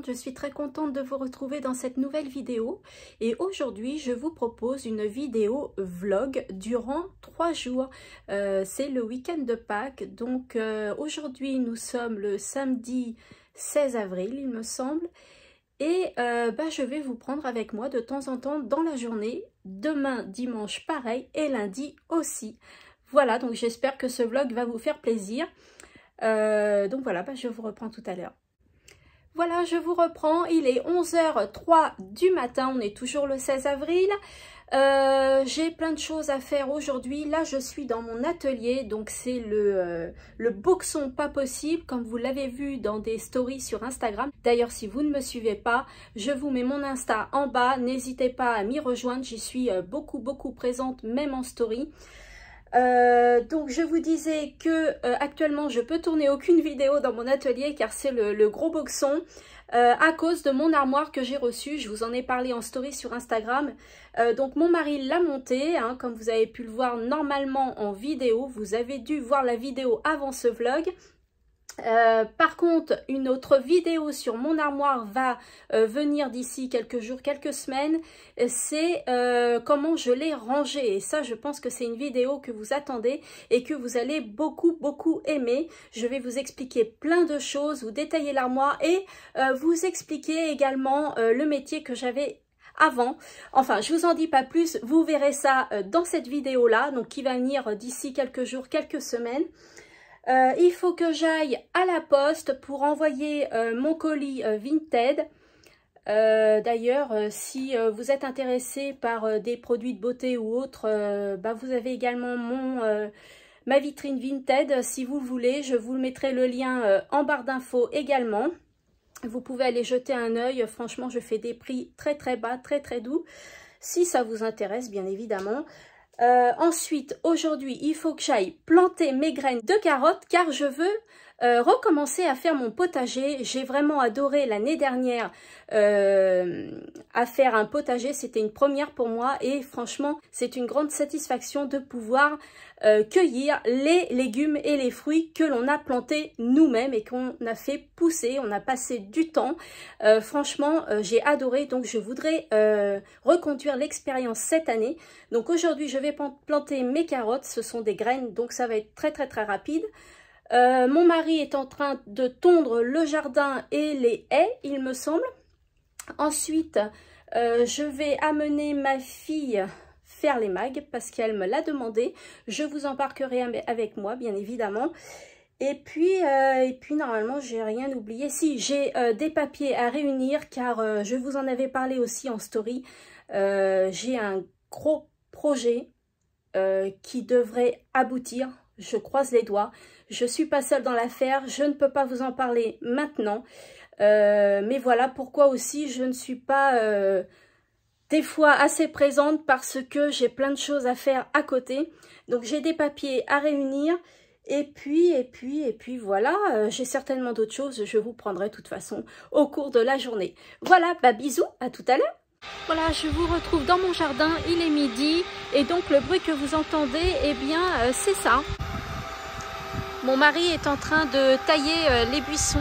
Charmante, je suis très contente de vous retrouver dans cette nouvelle vidéo et aujourd'hui je vous propose une vidéo vlog durant 3 jours. C'est le week-end de Pâques, donc aujourd'hui nous sommes le samedi 16 avril il me semble et je vais vous prendre avec moi de temps en temps dans la journée, demain dimanche pareil et lundi aussi. Voilà, donc j'espère que ce vlog va vous faire plaisir. Donc voilà, je vous reprends tout à l'heure. Voilà, je vous reprends, il est 11h03 du matin, on est toujours le 16 avril. J'ai plein de choses à faire aujourd'hui. Là, je suis dans mon atelier, donc c'est le boxon pas possible, comme vous l'avez vu dans des stories sur Instagram. D'ailleurs, si vous ne me suivez pas, je vous mets mon Insta en bas. N'hésitez pas à m'y rejoindre, j'y suis beaucoup présente, même en story. Donc je vous disais que actuellement je peux tourner aucune vidéo dans mon atelier car c'est le gros boxon à cause de mon armoire que j'ai reçue. Je vous en ai parlé en story sur Instagram. Donc mon mari l'a monté, hein, comme vous avez pu le voir normalement en vidéo. Vous avez dû voir la vidéo avant ce vlog. Par contre, une autre vidéo sur mon armoire va venir d'ici quelques jours, quelques semaines. C'est comment je l'ai rangée. Et ça, je pense que c'est une vidéo que vous attendez et que vous allez beaucoup aimer. Je vais vous expliquer plein de choses, vous détailler l'armoire et vous expliquer également le métier que j'avais avant. Enfin, je vous en dis pas plus. Vous verrez ça dans cette vidéo-là, donc qui va venir d'ici quelques jours, quelques semaines. Il faut que j'aille à la poste pour envoyer mon colis Vinted. D'ailleurs, si vous êtes intéressé par des produits de beauté ou autres, vous avez également ma vitrine Vinted. Si vous voulez, je vous mettrai le lien en barre d'infos également. Vous pouvez aller jeter un œil. Franchement, je fais des prix très bas, très doux. Si ça vous intéresse, bien évidemment. Ensuite, aujourd'hui, il faut que j'aille planter mes graines de carottes car je veux recommencer à faire mon potager. J'ai vraiment adoré l'année dernière à faire un potager. C'était une première pour moi et franchement, c'est une grande satisfaction de pouvoir cueillir les légumes et les fruits que l'on a plantés nous-mêmes et qu'on a fait pousser. On a passé du temps. Franchement, j'ai adoré. Donc, je voudrais reconduire l'expérience cette année. Donc, aujourd'hui, je vais planter mes carottes. Ce sont des graines, donc ça va être très rapide. Mon mari est en train de tondre le jardin et les haies, il me semble. Ensuite, je vais amener ma fille faire les mags parce qu'elle me l'a demandé. Je vous embarquerai avec moi, bien évidemment. Et puis normalement, j'ai rien oublié. Si, j'ai des papiers à réunir car je vous en avais parlé aussi en story. J'ai un gros projet qui devrait aboutir. Je croise les doigts. Je suis pas seule dans l'affaire. Je ne peux pas vous en parler maintenant. Mais voilà pourquoi aussi je ne suis pas des fois assez présente parce que j'ai plein de choses à faire à côté. Donc j'ai des papiers à réunir. Et puis voilà, j'ai certainement d'autres choses. Je vous prendrai de toute façon au cours de la journée. Voilà, bisous, à tout à l'heure. Voilà, je vous retrouve dans mon jardin, il est midi et donc le bruit que vous entendez, eh bien c'est ça. Mon mari est en train de tailler les buissons,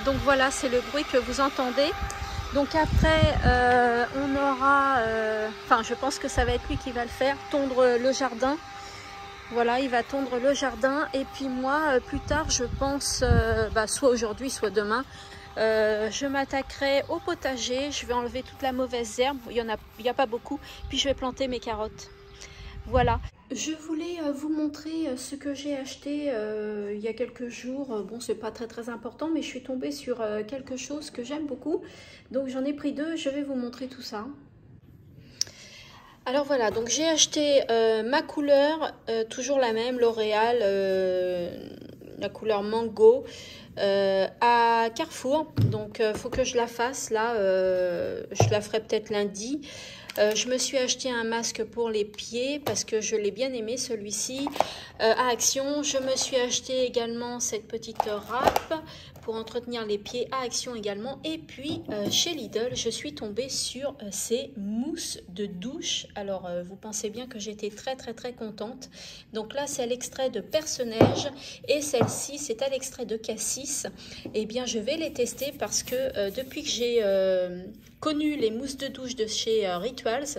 donc voilà, c'est le bruit que vous entendez. Donc après, on aura, je pense que ça va être lui qui va le faire, tondre le jardin. Voilà, il va tondre le jardin et puis moi, plus tard, je pense, soit aujourd'hui, soit demain, je m'attaquerai au potager. Je vais enlever toute la mauvaise herbe, il y a pas beaucoup, puis je vais planter mes carottes. Voilà. Je voulais vous montrer ce que j'ai acheté il y a quelques jours. Bon, c'est pas très important, mais je suis tombée sur quelque chose que j'aime beaucoup. Donc j'en ai pris 2, je vais vous montrer tout ça. Alors voilà, donc j'ai acheté ma couleur, toujours la même, L'Oréal, la couleur mango, à Carrefour. Donc faut que je la fasse là, je la ferai peut-être lundi. Je me suis acheté un masque pour les pieds parce que je l'ai bien aimé celui-ci à Action. Je me suis acheté également cette petite râpe pour entretenir les pieds à Action également. Et puis chez Lidl, je suis tombée sur ces mousses de douche. Alors vous pensez bien que j'étais très contente. Donc là c'est à l'extrait de Perce-Neige et celle-ci c'est à l'extrait de Cassis. Eh bien je vais les tester parce que depuis que j'ai connu les mousses de douche de chez Rituals,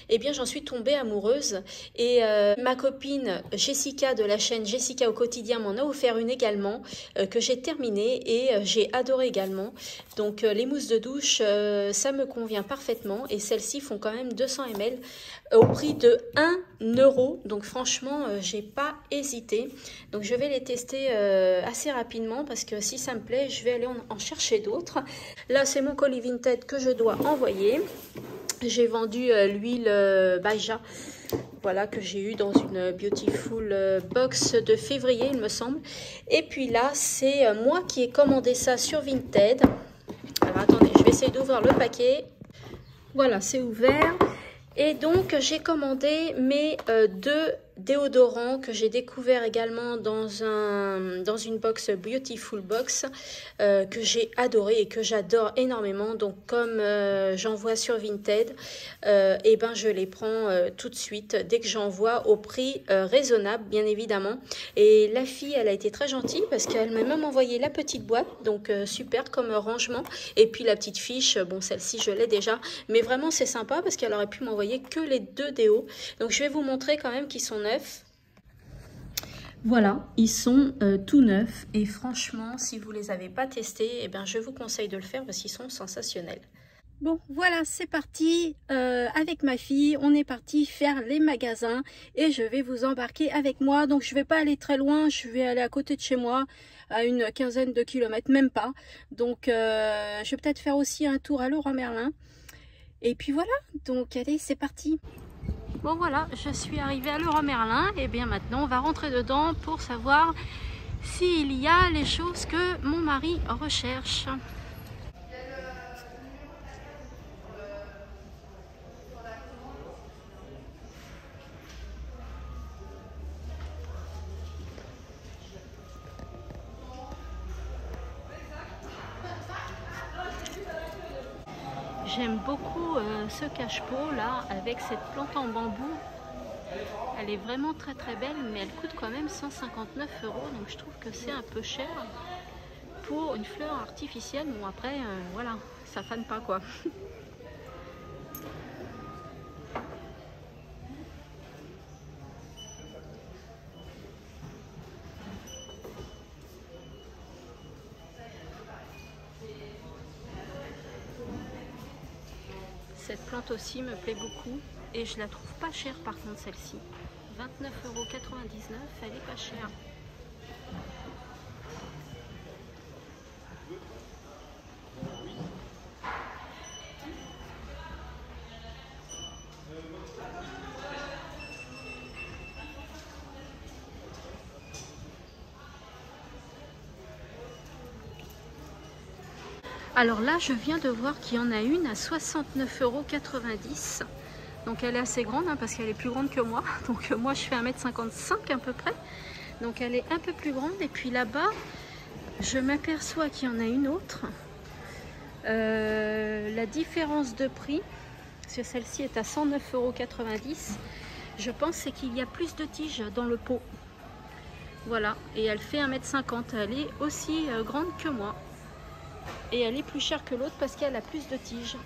eh bien j'en suis tombée amoureuse et ma copine Jessica de la chaîne Jessica au quotidien m'en a offert une également que j'ai terminée et j'ai adoré également. Donc les mousses de douche ça me convient parfaitement et celles-ci font quand même 200 ml au prix de 1 euro. Donc franchement j'ai pas hésité. Donc je vais les tester assez rapidement parce que si ça me plaît je vais aller en chercher d'autres. Là c'est mon colis Vinted que je dois envoyer. J'ai vendu l'huile Baja, voilà, que j'ai eu dans une Beautiful box de février il me semble. Et puis là c'est moi qui ai commandé ça sur Vinted. Alors attendez, je vais essayer d'ouvrir le paquet. Voilà, c'est ouvert. Et donc j'ai commandé mes deux déodorants que j'ai découvert également dans une box Beautiful box que j'ai adoré et que j'adore énormément. Donc comme j'en vois sur Vinted, et ben je les prends tout de suite dès que j'en vois au prix raisonnable bien évidemment. Et la fille elle a été très gentille parce qu'elle m'a même envoyé la petite boîte, donc super comme rangement, et puis la petite fiche. Bon, celle-ci je l'ai déjà, mais vraiment c'est sympa parce qu'elle aurait pu m'envoyer que les deux déos. Donc je vais vous montrer quand même qu'ils sont neufs. Voilà, ils sont tout neufs et franchement si vous les avez pas testés, eh bien, je vous conseille de le faire parce qu'ils sont sensationnels. Bon voilà, c'est parti, avec ma fille on est parti faire les magasins et je vais vous embarquer avec moi. Donc je vais pas aller très loin, je vais aller à côté de chez moi à une quinzaine de kilomètres, même pas. Donc je vais peut-être faire aussi un tour à Leroy Merlin. Et puis voilà, donc allez c'est parti. Bon voilà, je suis arrivée à Leroy Merlin et bien maintenant on va rentrer dedans pour savoir s'il y a les choses que mon mari recherche. J'aime beaucoup ce cache-pot là avec cette plante en bambou. Elle est vraiment très belle, mais elle coûte quand même 159 €. Donc je trouve que c'est un peu cher pour une fleur artificielle. Bon après voilà, ça fane pas quoi. Cette plante aussi me plaît beaucoup et je la trouve pas chère par contre celle-ci. 29,99 €, elle est pas chère. Alors là, je viens de voir qu'il y en a une à 69,90 €. Donc elle est assez grande hein, parce qu'elle est plus grande que moi. Donc moi je fais 1,55 m à peu près. Donc elle est un peu plus grande. Et puis là-bas, je m'aperçois qu'il y en a une autre. La différence de prix, parce que celle-ci est à 109,90 €. Je pense c'est qu'il y a plus de tiges dans le pot. Voilà, et elle fait 1,50 m. Elle est aussi grande que moi. Et elle est plus chère que l'autre parce qu'elle a plus de tiges.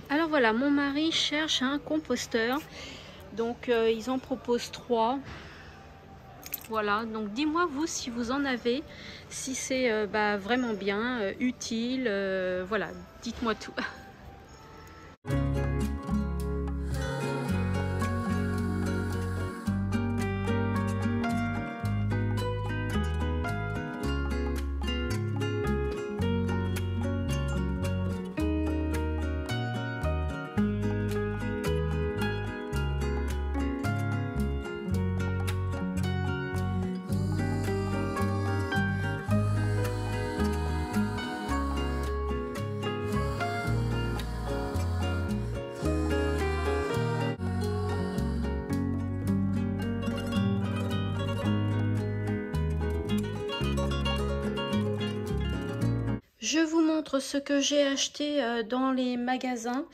Alors voilà, mon mari cherche un composteur. Donc ils en proposent 3. Voilà, donc dis-moi vous si vous en avez, si c'est vraiment bien, utile, voilà, dites-moi tout. je vous montre ce que j'ai acheté dans les magasins.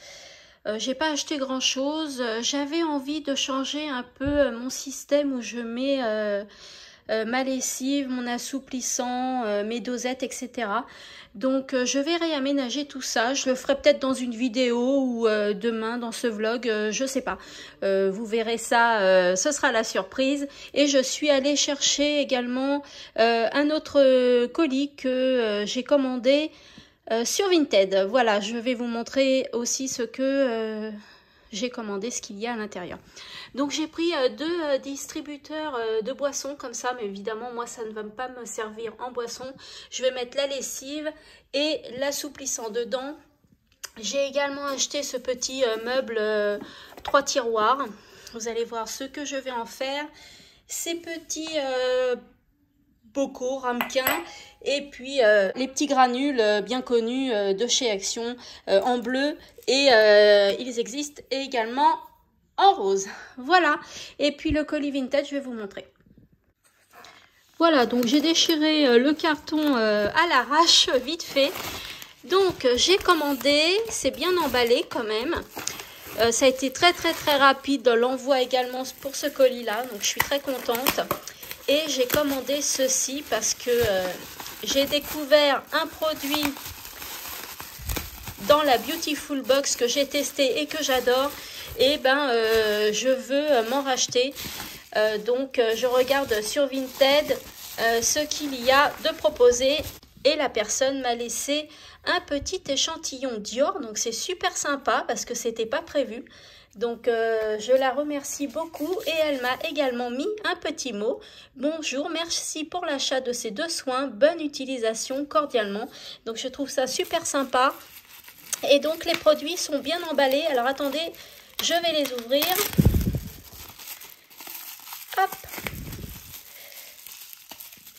J'ai pas acheté grand chose. J'avais envie de changer un peu mon système où je mets ma lessive, mon assouplissant, mes dosettes, etc. Donc je vais réaménager tout ça. Je le ferai peut-être dans une vidéo ou demain dans ce vlog, je sais pas. Vous verrez ça, ce sera la surprise. Et je suis allée chercher également un autre colis que j'ai commandé sur Vinted. Voilà, je vais vous montrer aussi ce que j'ai commandé, ce qu'il y a à l'intérieur. Donc j'ai pris deux distributeurs de boissons comme ça, mais évidemment moi ça ne va pas me servir en boisson. Je vais mettre la lessive et l'assouplissant dedans. J'ai également acheté ce petit meuble 3 tiroirs. Vous allez voir ce que je vais en faire. Ces petits bocaux, ramequins, et puis les petits granules bien connus de chez Action en bleu, et ils existent également en rose. Voilà, et puis le colis Vinted, je vais vous montrer. Voilà, donc j'ai déchiré le carton à l'arrache, vite fait. Donc j'ai commandé, c'est bien emballé quand même. Ça a été très rapide, l'envoi également pour ce colis là, donc je suis très contente. Et j'ai commandé ceci parce que j'ai découvert un produit dans la Beautiful Box que j'ai testé et que j'adore. Et ben je veux m'en racheter. Donc je regarde sur Vinted ce qu'il y a de proposé. Et la personne m'a laissé un petit échantillon Dior. Donc c'est super sympa parce que c'était pas prévu. Donc je la remercie beaucoup et elle m'a également mis un petit mot. Bonjour, merci pour l'achat de ces 2 soins, bonne utilisation, cordialement. Donc je trouve ça super sympa. Et donc les produits sont bien emballés. Alors attendez, je vais les ouvrir. Hop.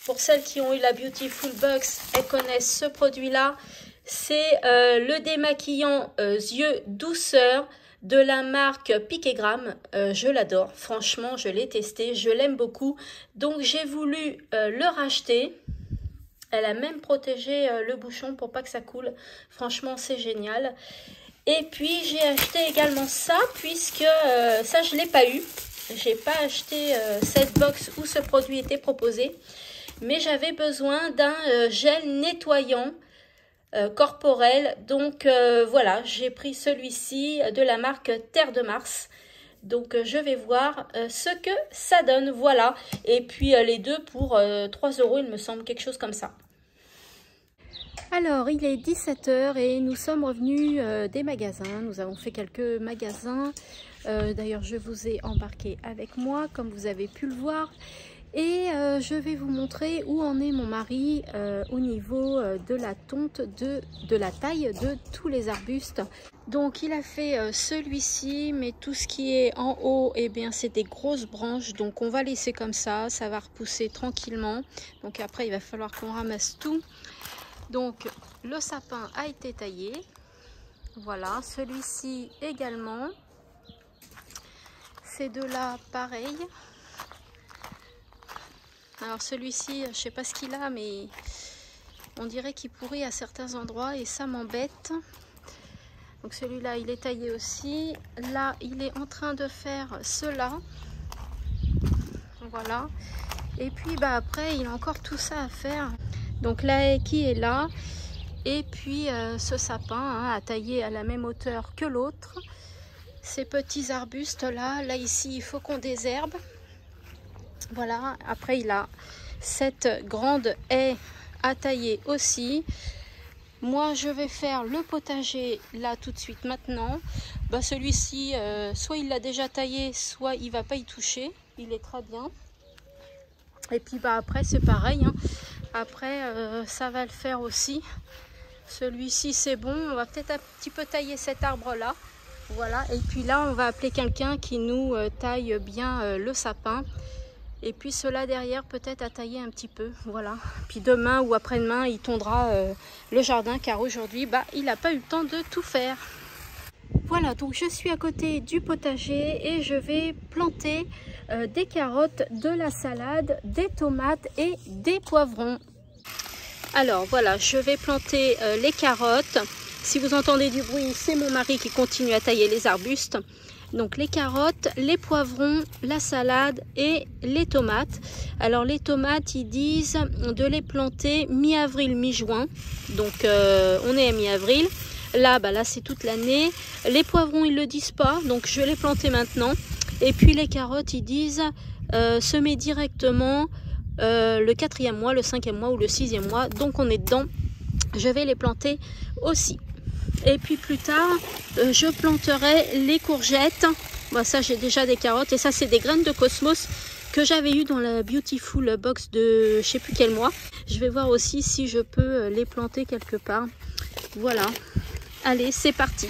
Pour celles qui ont eu la Beautiful Box, elles connaissent ce produit-là. C'est le démaquillant yeux douceur de la marque Piquegram. Je l'adore, franchement je l'ai testé, je l'aime beaucoup, donc j'ai voulu le racheter. Elle a même protégé le bouchon pour pas que ça coule, franchement c'est génial. Et puis j'ai acheté également ça, puisque ça je l'ai pas eu, j'ai pas acheté cette box où ce produit était proposé, mais j'avais besoin d'un gel nettoyant corporel, donc voilà, j'ai pris celui-ci de la marque Terre de Mars. Donc je vais voir ce que ça donne, voilà. Et puis les deux pour 3 € il me semble, quelque chose comme ça. Alors il est 17 h et nous sommes revenus des magasins. Nous avons fait quelques magasins. D'ailleurs je vous ai embarqué avec moi comme vous avez pu le voir. Et je vais vous montrer où en est mon mari au niveau de la tonte, de la taille de tous les arbustes. Donc il a fait celui-ci, mais tout ce qui est en haut, eh bien c'est des grosses branches. Donc on va laisser comme ça, ça va repousser tranquillement. Donc après il va falloir qu'on ramasse tout. Donc le sapin a été taillé. Voilà, celui-ci également. Ces deux-là pareil. Alors celui-ci, je sais pas ce qu'il a, mais on dirait qu'il pourrit à certains endroits et ça m'embête. Donc celui-là, il est taillé aussi. Là, il est en train de faire cela. Voilà. Et puis bah après, il a encore tout ça à faire. Donc la haie qui est là. Et puis ce sapin à tailler à la même hauteur que l'autre. Ces petits arbustes là. Là ici, il faut qu'on désherbe. Voilà, après il a cette grande haie à tailler aussi. Moi je vais faire le potager là tout de suite maintenant. Bah, celui-ci, soit il l'a déjà taillé, soit il va pas y toucher. Il est très bien. Et puis bah après c'est pareil, hein. Après ça va le faire aussi. Celui-ci c'est bon, on va peut-être un petit peu tailler cet arbre là. Voilà, et puis là on va appeler quelqu'un qui nous taille bien le sapin. Et puis cela derrière peut-être à tailler un petit peu, voilà. Puis demain ou après-demain il tondra le jardin, car aujourd'hui bah, il n'a pas eu le temps de tout faire. Voilà, donc je suis à côté du potager et je vais planter des carottes, de la salade, des tomates et des poivrons. Alors voilà, je vais planter les carottes. Si vous entendez du bruit, c'est mon mari qui continue à tailler les arbustes. Donc les carottes, les poivrons, la salade et les tomates. Alors les tomates, ils disent de les planter mi-avril, mi-juin. Donc on est à mi-avril. Là, là c'est toute l'année. Les poivrons, ils ne le disent pas. Donc je vais les planter maintenant. Et puis les carottes, ils disent semer directement le 4e mois, le 5e mois ou le 6e mois. Donc on est dedans. Je vais les planter aussi. Et puis plus tard, je planterai les courgettes. Bon, ça, j'ai déjà des carottes. Et ça, c'est des graines de cosmos que j'avais eu dans la Beautiful Box de je sais plus quel mois. Je vais voir aussi si je peux les planter quelque part. Voilà. Allez, c'est parti.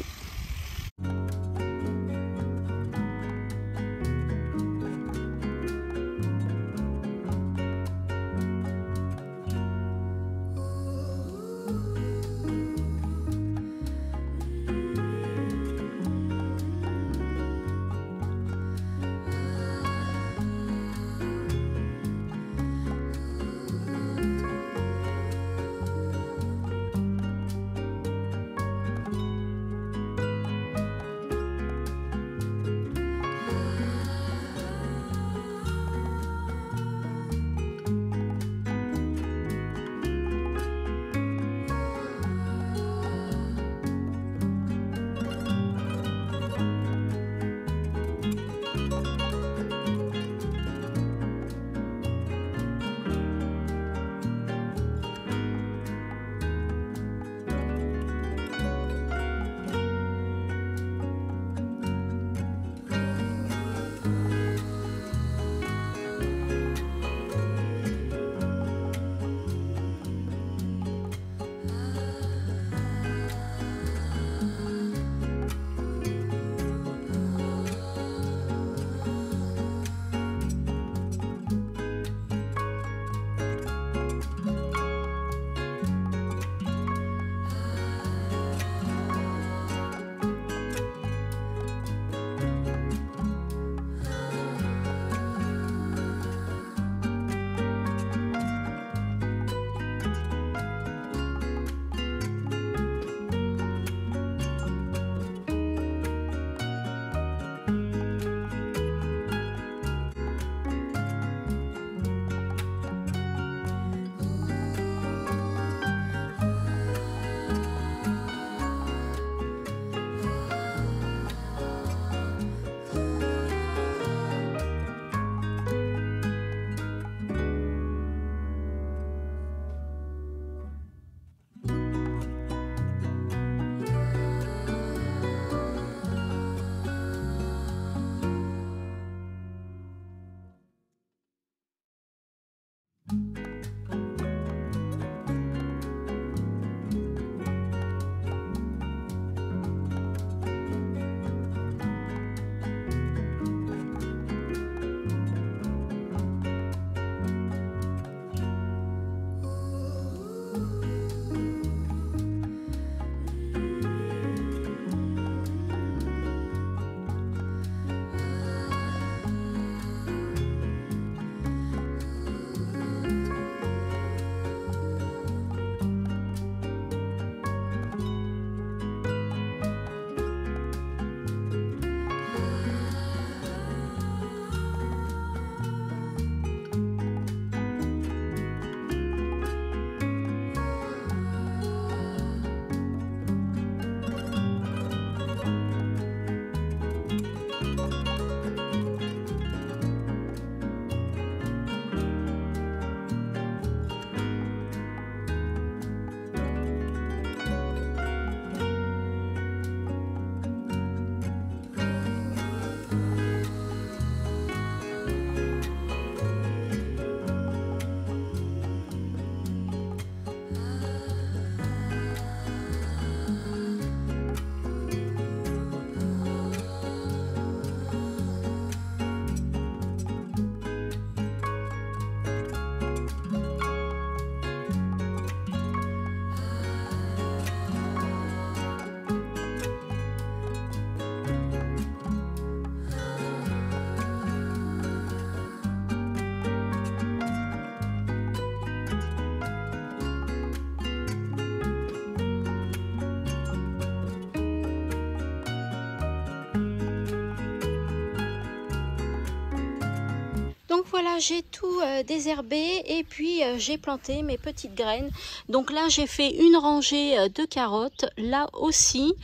Donc voilà, j'ai tout désherbé et puis j'ai planté mes petites graines. Donc là, j'ai fait une rangée de carottes, là aussi.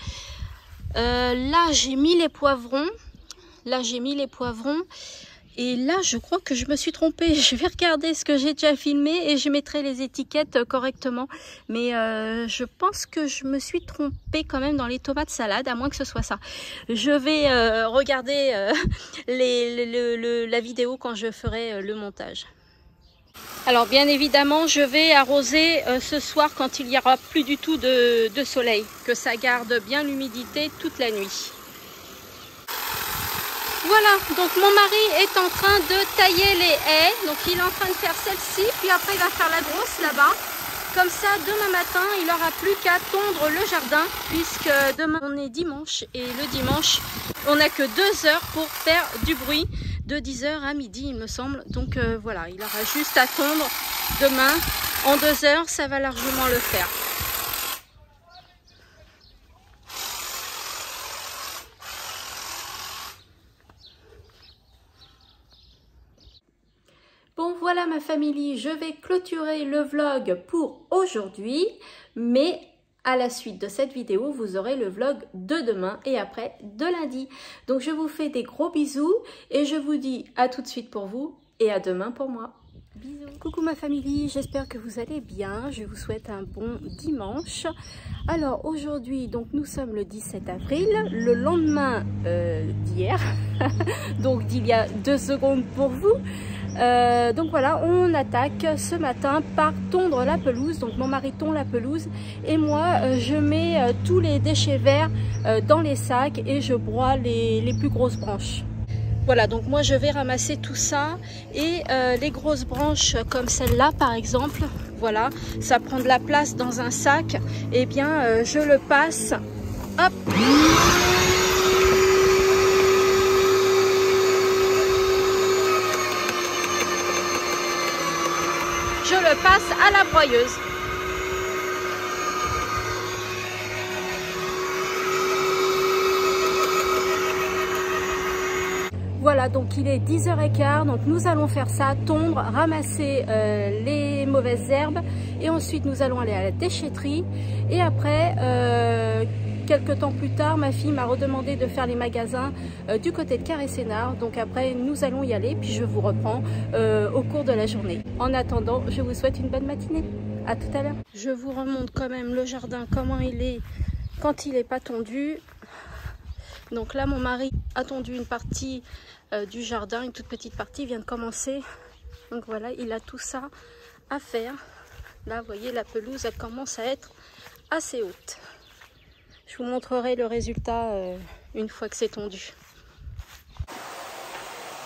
Là, j'ai mis les poivrons. Et là, je crois que je me suis trompée. Je vais regarder ce que j'ai déjà filmé et je mettrai les étiquettes correctement. Mais je pense que je me suis trompée quand même dans les tomates salades, à moins que ce soit ça. Je vais regarder la vidéo quand je ferai le montage. Alors bien évidemment, je vais arroser ce soir quand il n'y aura plus du tout de soleil. Que ça garde bien l'humidité toute la nuit. Voilà, donc mon mari est en train de tailler les haies. Donc il est en train de faire celle-ci, puis après il va faire la grosse là-bas. Comme ça, demain matin, il n'aura plus qu'à tondre le jardin, puisque demain on est dimanche. Et le dimanche, on n'a que 2 heures pour faire du bruit, de 10 h à midi il me semble. Donc voilà, il aura juste à tondre demain. En 2 heures, ça va largement le faire. Bon voilà ma famille, je vais clôturer le vlog pour aujourd'hui, mais à la suite de cette vidéo, vous aurez le vlog de demain et après de lundi. Donc je vous fais des gros bisous et je vous dis à tout de suite pour vous et à demain pour moi. Bisous. Coucou ma famille, j'espère que vous allez bien. Je vous souhaite un bon dimanche. Alors aujourd'hui, donc nous sommes le 17 avril, le lendemain d'hier, donc d'il y a 2 secondes pour vous. Donc voilà, on attaque ce matin par tondre la pelouse. Donc mon mari tond la pelouse et moi je mets tous les déchets verts dans les sacs et je broie les plus grosses branches. Voilà, donc moi je vais ramasser tout ça et les grosses branches comme celle-là par exemple, voilà, ça prend de la place dans un sac, et bien je le passe, hop, je le passe à la broyeuse. Voilà, donc il est 10 h 15, donc nous allons faire ça, tondre, ramasser les mauvaises herbes et ensuite nous allons aller à la déchetterie et après, quelques temps plus tard, ma fille m'a redemandé de faire les magasins du côté de Carré-Sénart, donc après nous allons y aller puis je vous reprends au cours de la journée. En attendant, je vous souhaite une bonne matinée, à tout à l'heure. Je vous remonte quand même le jardin, comment il est quand il n'est pas tondu. Donc là mon mari a tondu une partie du jardin, une toute petite partie vient de commencer. Donc voilà, il a tout ça à faire. Là vous voyez la pelouse elle commence à être assez haute. Je vous montrerai le résultat une fois que c'est tondu.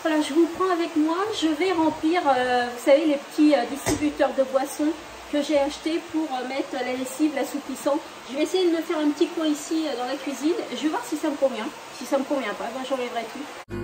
Voilà, je vous prends avec moi, je vais remplir vous savez les petits distributeurs de boissons que j'ai acheté pour mettre la lessive, l'assouplissant. Je vais essayer de me faire un petit coin ici dans la cuisine. Je vais voir si ça me convient. Si ça me convient pas, ben j'enlèverai tout.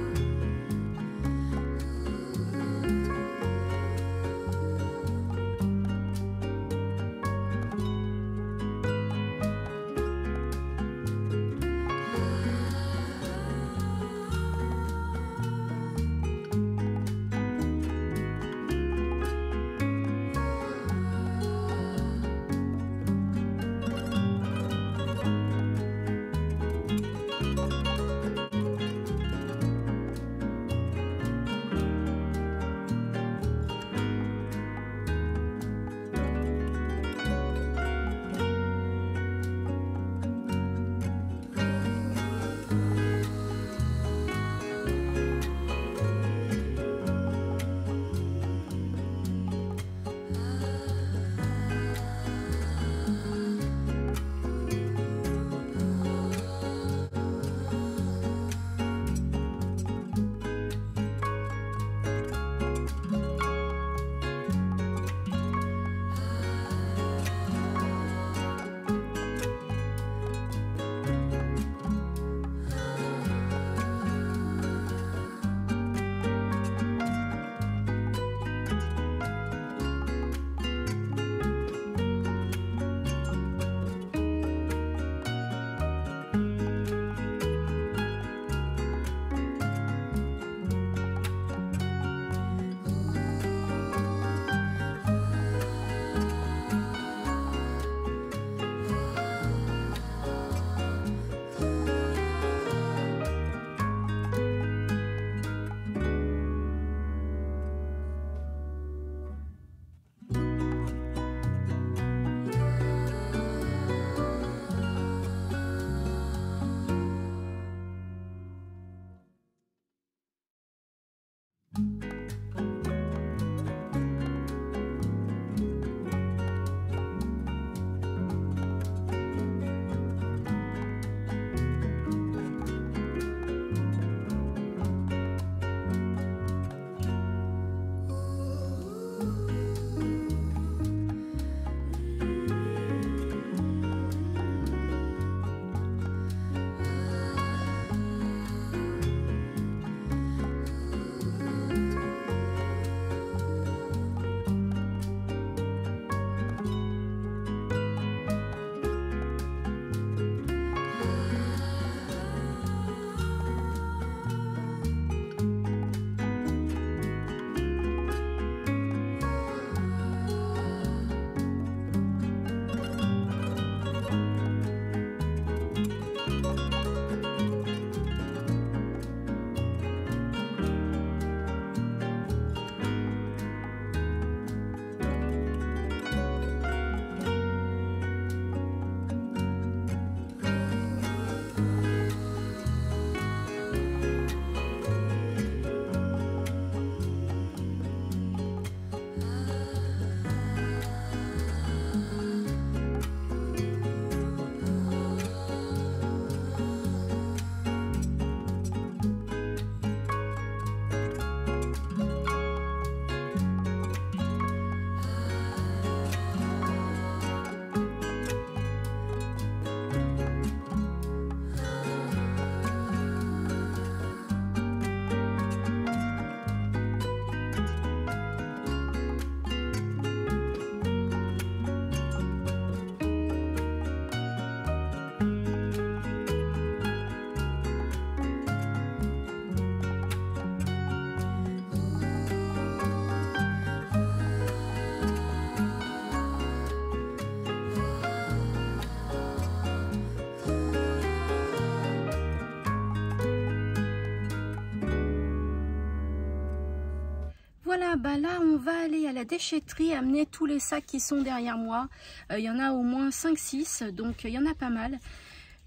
Voilà, bah là on va aller à la déchetterie amener tous les sacs qui sont derrière moi. Il y en a au moins 5-6, donc il y en a pas mal.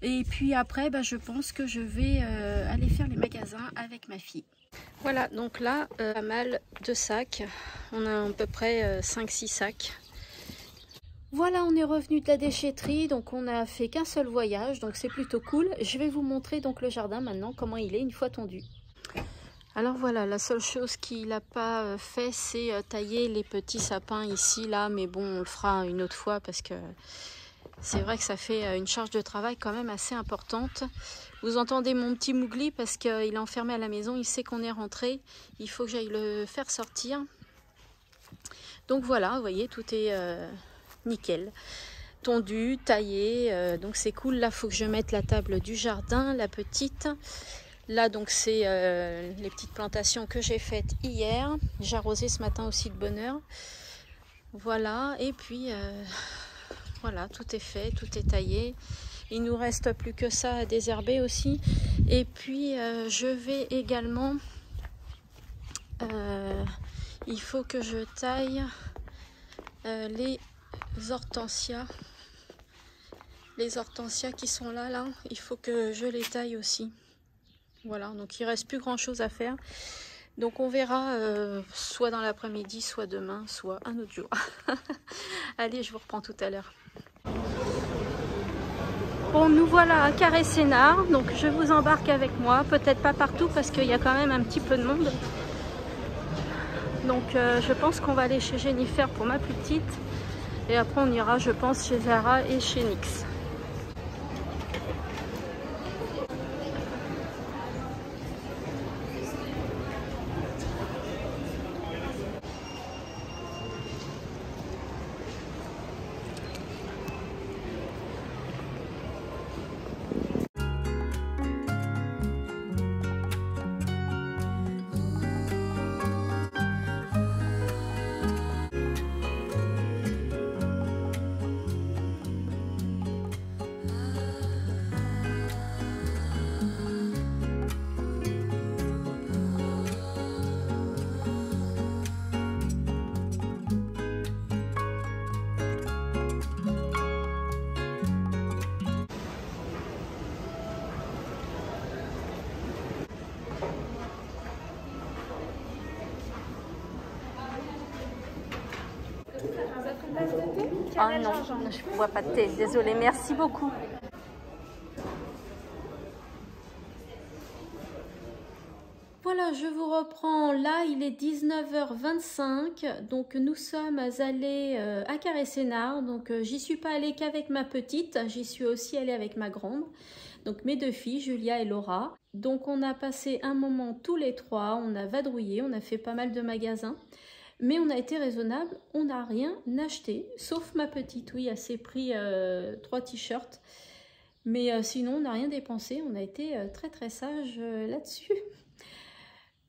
Et puis après, bah, je pense que je vais aller faire les magasins avec ma fille. Voilà, donc là, pas mal de sacs. On a à peu près 5-6 sacs. Voilà, on est revenu de la déchetterie, donc on a fait qu'un seul voyage, donc c'est plutôt cool. Je vais vous montrer donc le jardin maintenant, comment il est une fois tondu. Alors voilà, la seule chose qu'il n'a pas fait, c'est tailler les petits sapins ici, là, mais bon, on le fera une autre fois parce que c'est vrai que ça fait une charge de travail quand même assez importante. Vous entendez mon petit Mougli parce qu'il est enfermé à la maison, il sait qu'on est rentré, il faut que j'aille le faire sortir. Donc voilà, vous voyez, tout est nickel. Tondu, taillé, donc c'est cool. Là, il faut que je mette la table du jardin, la petite. Là, donc, c'est les petites plantations que j'ai faites hier. J'ai arrosé ce matin aussi de bonne heure. Voilà, et puis, voilà, tout est fait, tout est taillé. Il nous reste plus que ça à désherber aussi. Et puis, je vais également... il faut que je taille les hortensias. Les hortensias qui sont là, il faut que je les taille aussi. Voilà, donc il reste plus grand chose à faire. Donc on verra soit dans l'après-midi, soit demain, soit un autre jour. Allez, je vous reprends tout à l'heure. Bon, nous voilà à Carré-Sénart, donc je vous embarque avec moi. Peut-être pas partout parce qu'il y a quand même un petit peu de monde. Donc je pense qu'on va aller chez Jennifer pour ma plus petite. Et après on ira, je pense, chez Zara et chez NYX. Ah non, je ne bois pas de thé, désolée, merci beaucoup. Voilà, je vous reprends, là il est 19h25, donc nous sommes allés à Carré-Sénart, donc j'y suis pas allée qu'avec ma petite, j'y suis aussi allée avec ma grande, donc mes deux filles, Julia et Laura. Donc on a passé un moment tous les trois, on a vadrouillé, on a fait pas mal de magasins. Mais on a été raisonnable, on n'a rien acheté, sauf ma petite, oui, elle s'est pris 3 t-shirts. Mais sinon, on n'a rien dépensé, on a été très très sage là-dessus.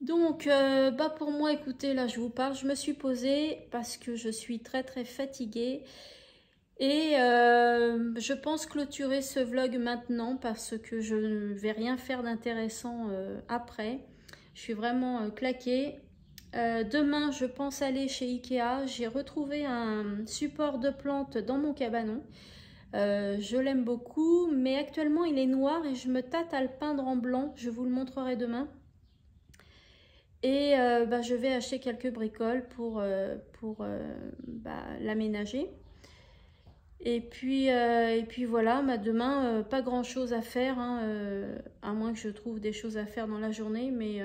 Donc, bah pour moi, écoutez, là je vous parle, je me suis posée parce que je suis très très fatiguée. Et je pense clôturer ce vlog maintenant parce que je ne vais rien faire d'intéressant après. Je suis vraiment claquée. Demain, je pense aller chez Ikea. J'ai retrouvé un support de plantes dans mon cabanon. Je l'aime beaucoup, mais actuellement il est noir et je me tâte à le peindre en blanc. Je vous le montrerai demain. Et bah, je vais acheter quelques bricoles pour l'aménager. Et puis voilà, bah, demain, pas grand chose à faire, hein, à moins que je trouve des choses à faire dans la journée, mais...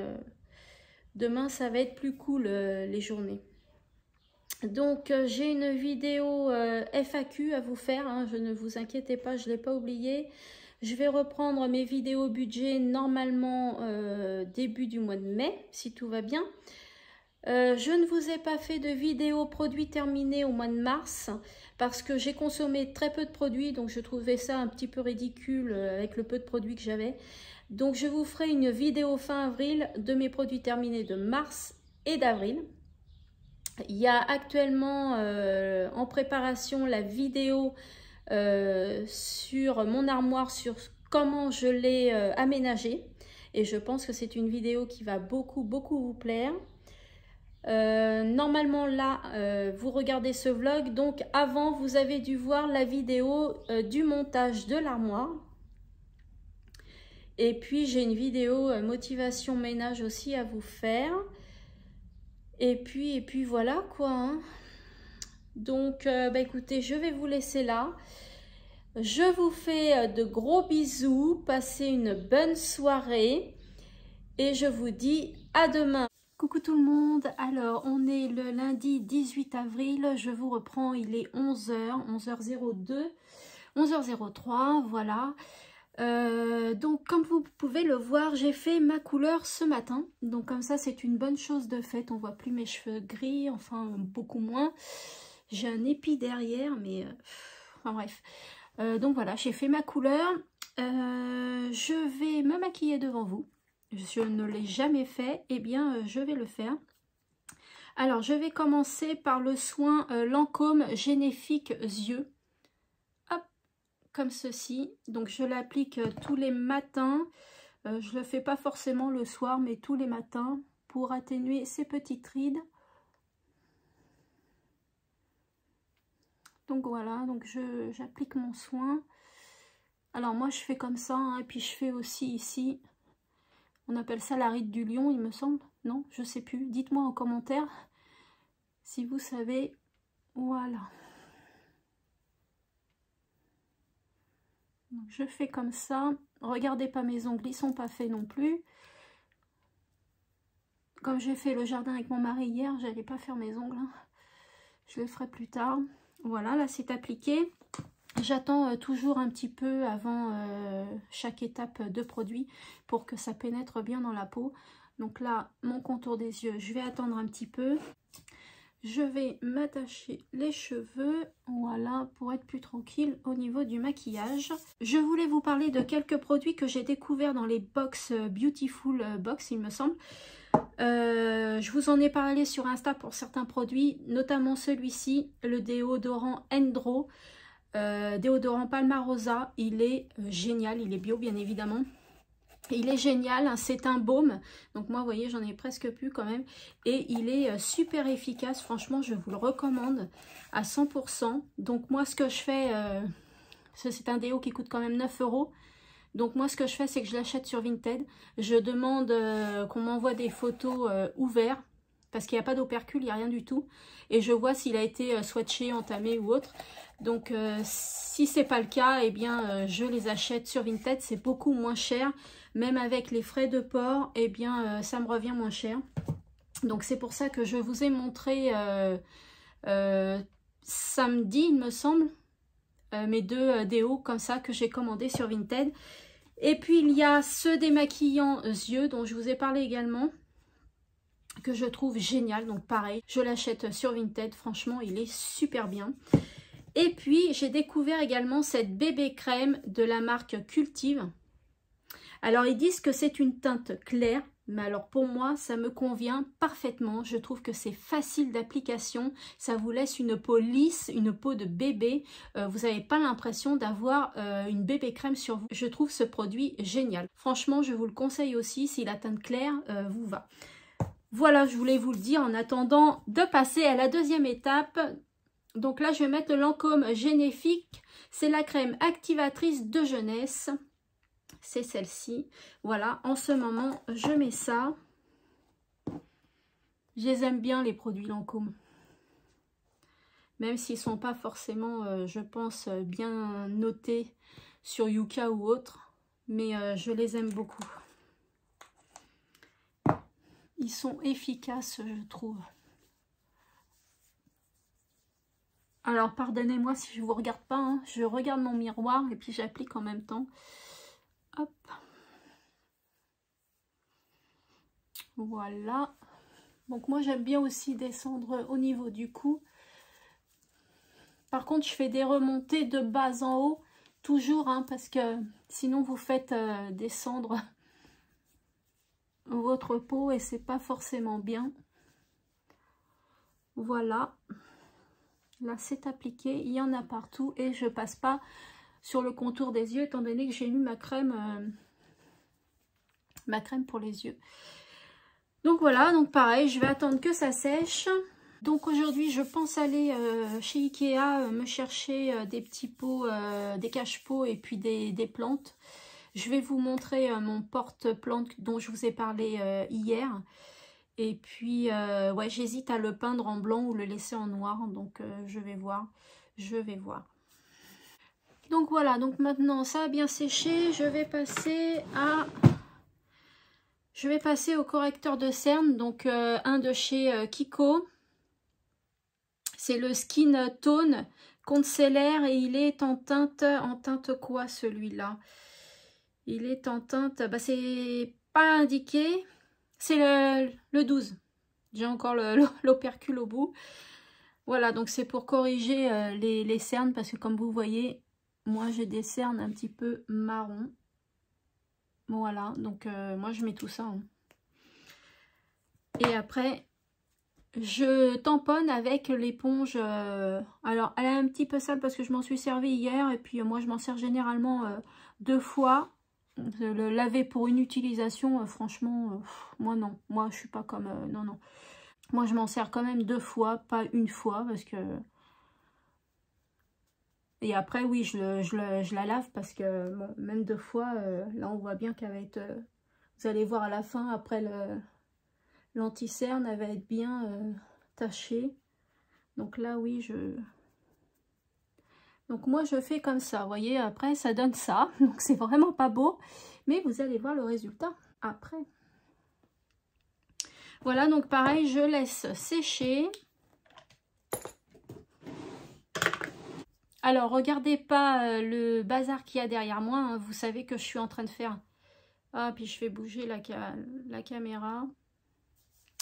demain, ça va être plus cool les journées. Donc, j'ai une vidéo FAQ à vous faire. Hein, je ne vous inquiétez pas, je ne l'ai pas oublié. Je vais reprendre mes vidéos budget normalement début du mois de mai, si tout va bien. Je ne vous ai pas fait de vidéo produits terminés au mois de mars parce que j'ai consommé très peu de produits. Donc, je trouvais ça un petit peu ridicule avec le peu de produits que j'avais. Donc, je vous ferai une vidéo fin avril de mes produits terminés de mars et d'avril. Il y a actuellement en préparation la vidéo sur mon armoire, sur comment je l'ai aménagée. Et je pense que c'est une vidéo qui va beaucoup vous plaire. Normalement là, vous regardez ce vlog, donc avant vous avez dû voir la vidéo du montage de l'armoire. Et puis j'ai une vidéo motivation ménage aussi à vous faire. Et puis voilà quoi. Hein. Donc bah écoutez, je vais vous laisser là. Je vous fais de gros bisous. Passez une bonne soirée. Et je vous dis à demain. Coucou tout le monde. Alors on est le lundi 18 avril. Je vous reprends, il est 11h, 11h02, 11h03, voilà. Donc comme vous pouvez le voir, j'ai fait ma couleur ce matin, donc comme ça c'est une bonne chose de fait. On voit plus mes cheveux gris, enfin beaucoup moins. J'ai un épi derrière, mais enfin bref. Donc voilà, j'ai fait ma couleur. Je vais me maquiller devant vous. Je ne l'ai jamais fait, et bien je vais le faire. Alors je vais commencer par le soin Lancôme Génifique Yeux. Comme ceci, donc je l'applique tous les matins, je le fais pas forcément le soir mais tous les matins pour atténuer ces petites rides. Donc voilà, donc j'applique mon soin. Alors moi je fais comme ça, hein, et puis je fais aussi ici, on appelle ça la ride du lion il me semble, non je sais plus, dites-moi en commentaire si vous savez. Voilà. Donc, je fais comme ça. Regardez pas, mes ongles, ils sont pas faits non plus. Comme j'ai fait le jardin avec mon mari hier, j'allais pas faire mes ongles. Hein. Je le ferai plus tard. Voilà, là c'est appliqué. J'attends toujours un petit peu avant chaque étape de produit pour que ça pénètre bien dans la peau. Donc là, mon contour des yeux, je vais attendre un petit peu. Je vais m'attacher les cheveux, voilà, pour être plus tranquille au niveau du maquillage. Je voulais vous parler de quelques produits que j'ai découverts dans les box Beautiful Box, il me semble. Je vous en ai parlé sur Insta pour certains produits, notamment celui-ci, le déodorant Endro, déodorant Palmarosa. Il est génial, il est bio bien évidemment. Il est génial, c'est un baume, donc moi vous voyez j'en ai presque plus quand même, et il est super efficace, franchement je vous le recommande à 100%. Donc moi ce que je fais, c'est un déo qui coûte quand même 9 €, donc moi ce que je fais c'est que je l'achète sur Vinted, je demande qu'on m'envoie des photos ouvertes, parce qu'il n'y a pas d'opercule, il n'y a rien du tout, et je vois s'il a été swatché, entamé ou autre. Donc si c'est pas le cas, eh bien je les achète sur Vinted, c'est beaucoup moins cher. Même avec les frais de port, eh bien ça me revient moins cher. Donc c'est pour ça que je vous ai montré samedi, il me semble, mes deux déos comme ça que j'ai commandé sur Vinted. Et puis il y a ce démaquillant yeux dont je vous ai parlé également, que je trouve génial. Donc pareil, je l'achète sur Vinted, franchement il est super bien. Et puis j'ai découvert également cette bébé crème de la marque Cultive. Alors ils disent que c'est une teinte claire, mais alors pour moi ça me convient parfaitement. Je trouve que c'est facile d'application, ça vous laisse une peau lisse, une peau de bébé. Vous n'avez pas l'impression d'avoir une bébé crème sur vous. Je trouve ce produit génial. Franchement je vous le conseille aussi si la teinte claire vous va. Voilà, je voulais vous le dire en attendant de passer à la deuxième étape. Donc là je vais mettre le Lancôme Génifique, c'est la crème activatrice de jeunesse. C'est celle-ci. Voilà, en ce moment, je mets ça. Je les aime bien, les produits Lancôme. Même s'ils ne sont pas forcément, je pense, bien notés sur Yuka ou autre. Mais je les aime beaucoup. Ils sont efficaces, je trouve. Alors, pardonnez-moi si je ne vous regarde pas. Hein. Je regarde mon miroir et puis j'applique en même temps. Hop. Voilà. Donc moi j'aime bien aussi descendre au niveau du cou. Par contre je fais des remontées de bas en haut. Toujours hein, parce que sinon vous faites descendre votre peau et c'est pas forcément bien. Voilà. Là c'est appliqué. Il y en a partout et je passe pas sur le contour des yeux étant donné que j'ai mis ma crème pour les yeux. Donc voilà, donc pareil, je vais attendre que ça sèche. Donc aujourd'hui, je pense aller chez Ikea me chercher des petits pots, des cache-pots et puis des plantes. Je vais vous montrer mon porte-plante dont je vous ai parlé hier. Et puis, ouais, j'hésite à le peindre en blanc ou le laisser en noir. Donc, je vais voir. Je vais voir. Donc, voilà. Donc, maintenant, ça a bien séché. Je vais passer au correcteur de cerne. Donc, un de chez Kiko. C'est le Skin Tone Concealer. Et il est en teinte quoi, celui-là? Il est en teinte... Bah, c'est pas indiqué. C'est le 12. J'ai encore l'opercule au bout. Voilà, donc c'est pour corriger les cernes. Parce que comme vous voyez, moi j'ai des cernes un petit peu marron. Voilà, donc moi je mets tout ça. Hein. Et après, je tamponne avec l'éponge. Alors, elle est un petit peu sale parce que je m'en suis servi hier. Et puis moi je m'en sers généralement 2 fois. Le laver pour une utilisation, franchement, moi non. Moi je suis pas comme... non, non. Moi je m'en sers quand même 2 fois, pas une fois. Parce que... Et après oui, je la lave parce que bon, même 2 fois, là on voit bien qu'elle va être... vous allez voir à la fin, après l'anti-cerne, elle va être bien tachée. Donc là oui, Donc moi je fais comme ça, vous voyez, après ça donne ça. Donc c'est vraiment pas beau, mais vous allez voir le résultat après. Voilà, donc pareil, je laisse sécher. Alors regardez pas le bazar qu'il y a derrière moi, hein. Vous savez que je suis en train de faire... Ah, puis je fais bouger la caméra.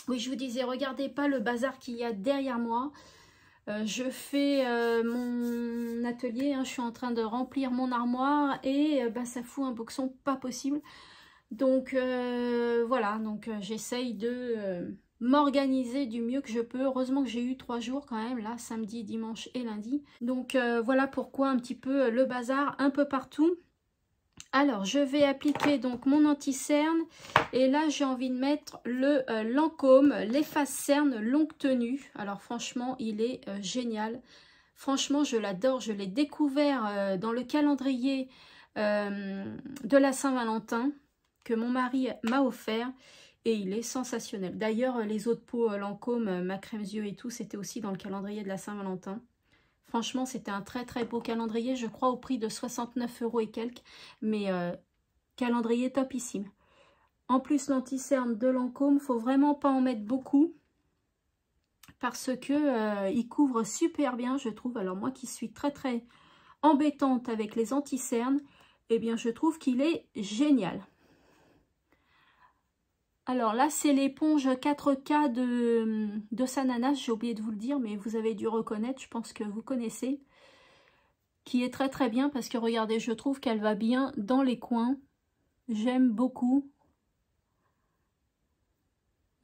Oui, je vous disais, regardez pas le bazar qu'il y a derrière moi. Je fais mon atelier, hein, je suis en train de remplir mon armoire et bah, ça fout un boxon pas possible. Donc voilà, donc j'essaye de m'organiser du mieux que je peux. Heureusement que j'ai eu 3 jours quand même, là, samedi, dimanche et lundi. Donc voilà pourquoi un petit peu le bazar un peu partout. Alors, je vais appliquer donc mon anti-cerne et là, j'ai envie de mettre le Lancôme, l'efface cerne longue tenue. Alors, franchement, il est génial. Franchement, je l'adore. Je l'ai découvert dans le calendrier de la Saint-Valentin que mon mari m'a offert et il est sensationnel. D'ailleurs, les autres pots Lancôme, ma crème yeux et tout, c'était aussi dans le calendrier de la Saint-Valentin. Franchement, c'était un très très beau calendrier, je crois au prix de 69 € et quelques, mais calendrier topissime. En plus, l'anti-cerne de Lancôme, faut vraiment pas en mettre beaucoup parce que il couvre super bien, je trouve. Alors moi qui suis très très embêtante avec les anti-cernes, eh bien je trouve qu'il est génial. Alors là, c'est l'éponge 4K de Sananas, j'ai oublié de vous le dire, mais vous avez dû reconnaître, je pense que vous connaissez. Qui est très très bien parce que regardez, je trouve qu'elle va bien dans les coins. J'aime beaucoup.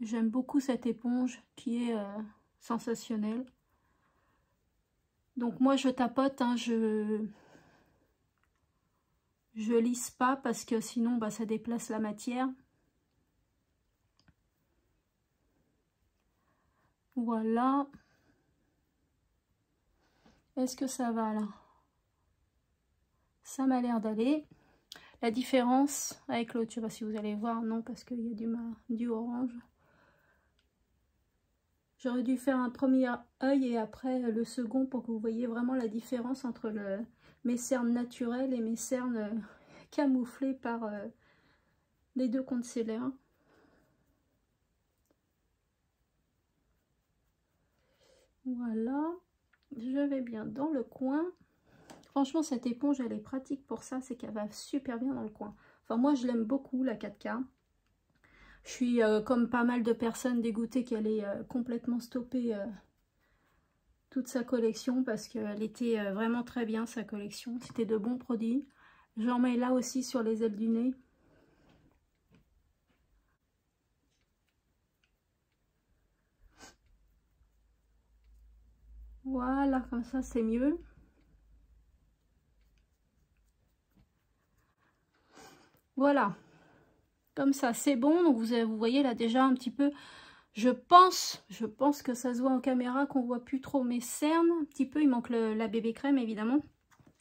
J'aime beaucoup cette éponge qui est sensationnelle. Donc moi je tapote, hein, je lisse pas parce que sinon bah, ça déplace la matière. Voilà. Est-ce que ça va là? Ça m'a l'air d'aller. La différence avec l'autre, je sais pas si vous allez voir, non, parce qu'il y a du orange. J'aurais dû faire un premier œil et après le second pour que vous voyez vraiment la différence entre mes cernes naturelles et mes cernes camouflées par les deux concealers. Voilà, je vais bien dans le coin. Franchement, cette éponge, elle est pratique pour ça, c'est qu'elle va super bien dans le coin. Enfin, moi, je l'aime beaucoup, la 4K. Je suis, comme pas mal de personnes, dégoûtée qu'elle ait complètement stoppé toute sa collection parce qu'elle était vraiment très bien, sa collection. C'était de bons produits. J'en mets là aussi sur les ailes du nez. Voilà, comme ça, c'est mieux. Voilà. Comme ça, c'est bon. Donc vous voyez là déjà un petit peu, je pense que ça se voit en caméra, qu'on voit plus trop mes cernes. Un petit peu, il manque la bébé crème évidemment.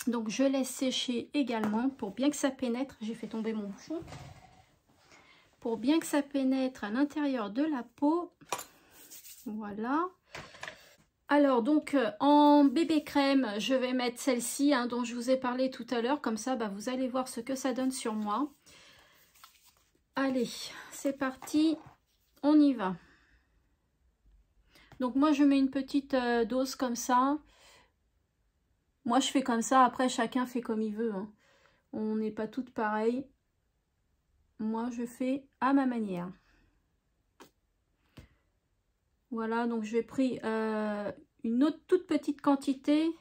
Donc je laisse sécher également pour bien que ça pénètre. J'ai fait tomber mon bouchon. Pour bien que ça pénètre à l'intérieur de la peau. Voilà. Alors donc en bébé crème, je vais mettre celle-ci dont je vous ai parlé tout à l'heure. Comme ça, vous allez voir ce que ça donne sur moi. Allez, c'est parti. On y va. Donc moi, je mets une petite dose comme ça. Moi, je fais comme ça. Après, chacun fait comme il veut. Hein. On n'est pas toutes pareilles. Moi, je fais à ma manière. Voilà, donc j'ai pris une autre toute petite quantité.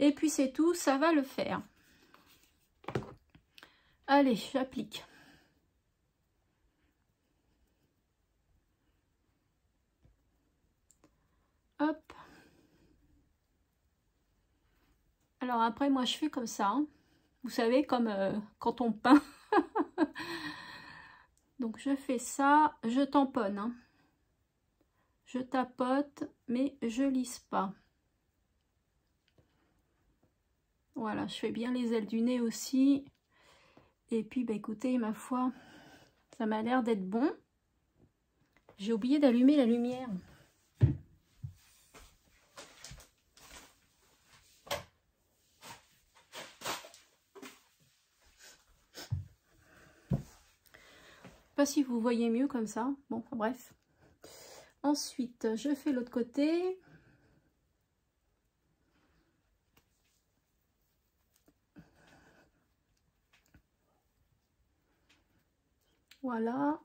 Et puis, c'est tout. Ça va le faire. Allez, j'applique. Hop. Alors après, moi, je fais comme ça. Hein. Vous savez, comme quand on peint. Donc, je fais ça. Je tamponne. Hein. Je tapote, mais je lisse pas. Voilà, je fais bien les ailes du nez aussi. Et puis, écoutez, ma foi, ça m'a l'air d'être bon. J'ai oublié d'allumer la lumière. Pas si vous voyez mieux comme ça. Bon, enfin, bref. Ensuite, je fais l'autre côté. Voilà.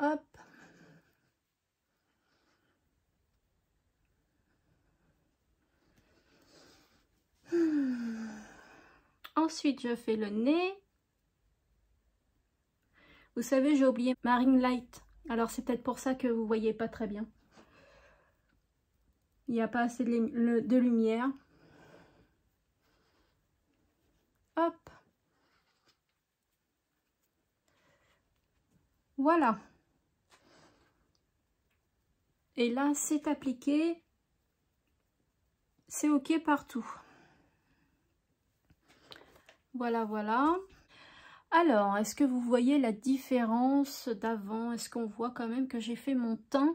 Hop. Ensuite, je fais le nez. Vous savez, j'ai oublié ma ring light. Alors, c'est peut-être pour ça que vous voyez pas très bien. Il n'y a pas assez de lumière. Hop. Voilà. Et là, c'est appliqué. C'est OK partout. Voilà, voilà. Alors, est-ce que vous voyez la différence d'avant? Est-ce qu'on voit quand même que j'ai fait mon teint?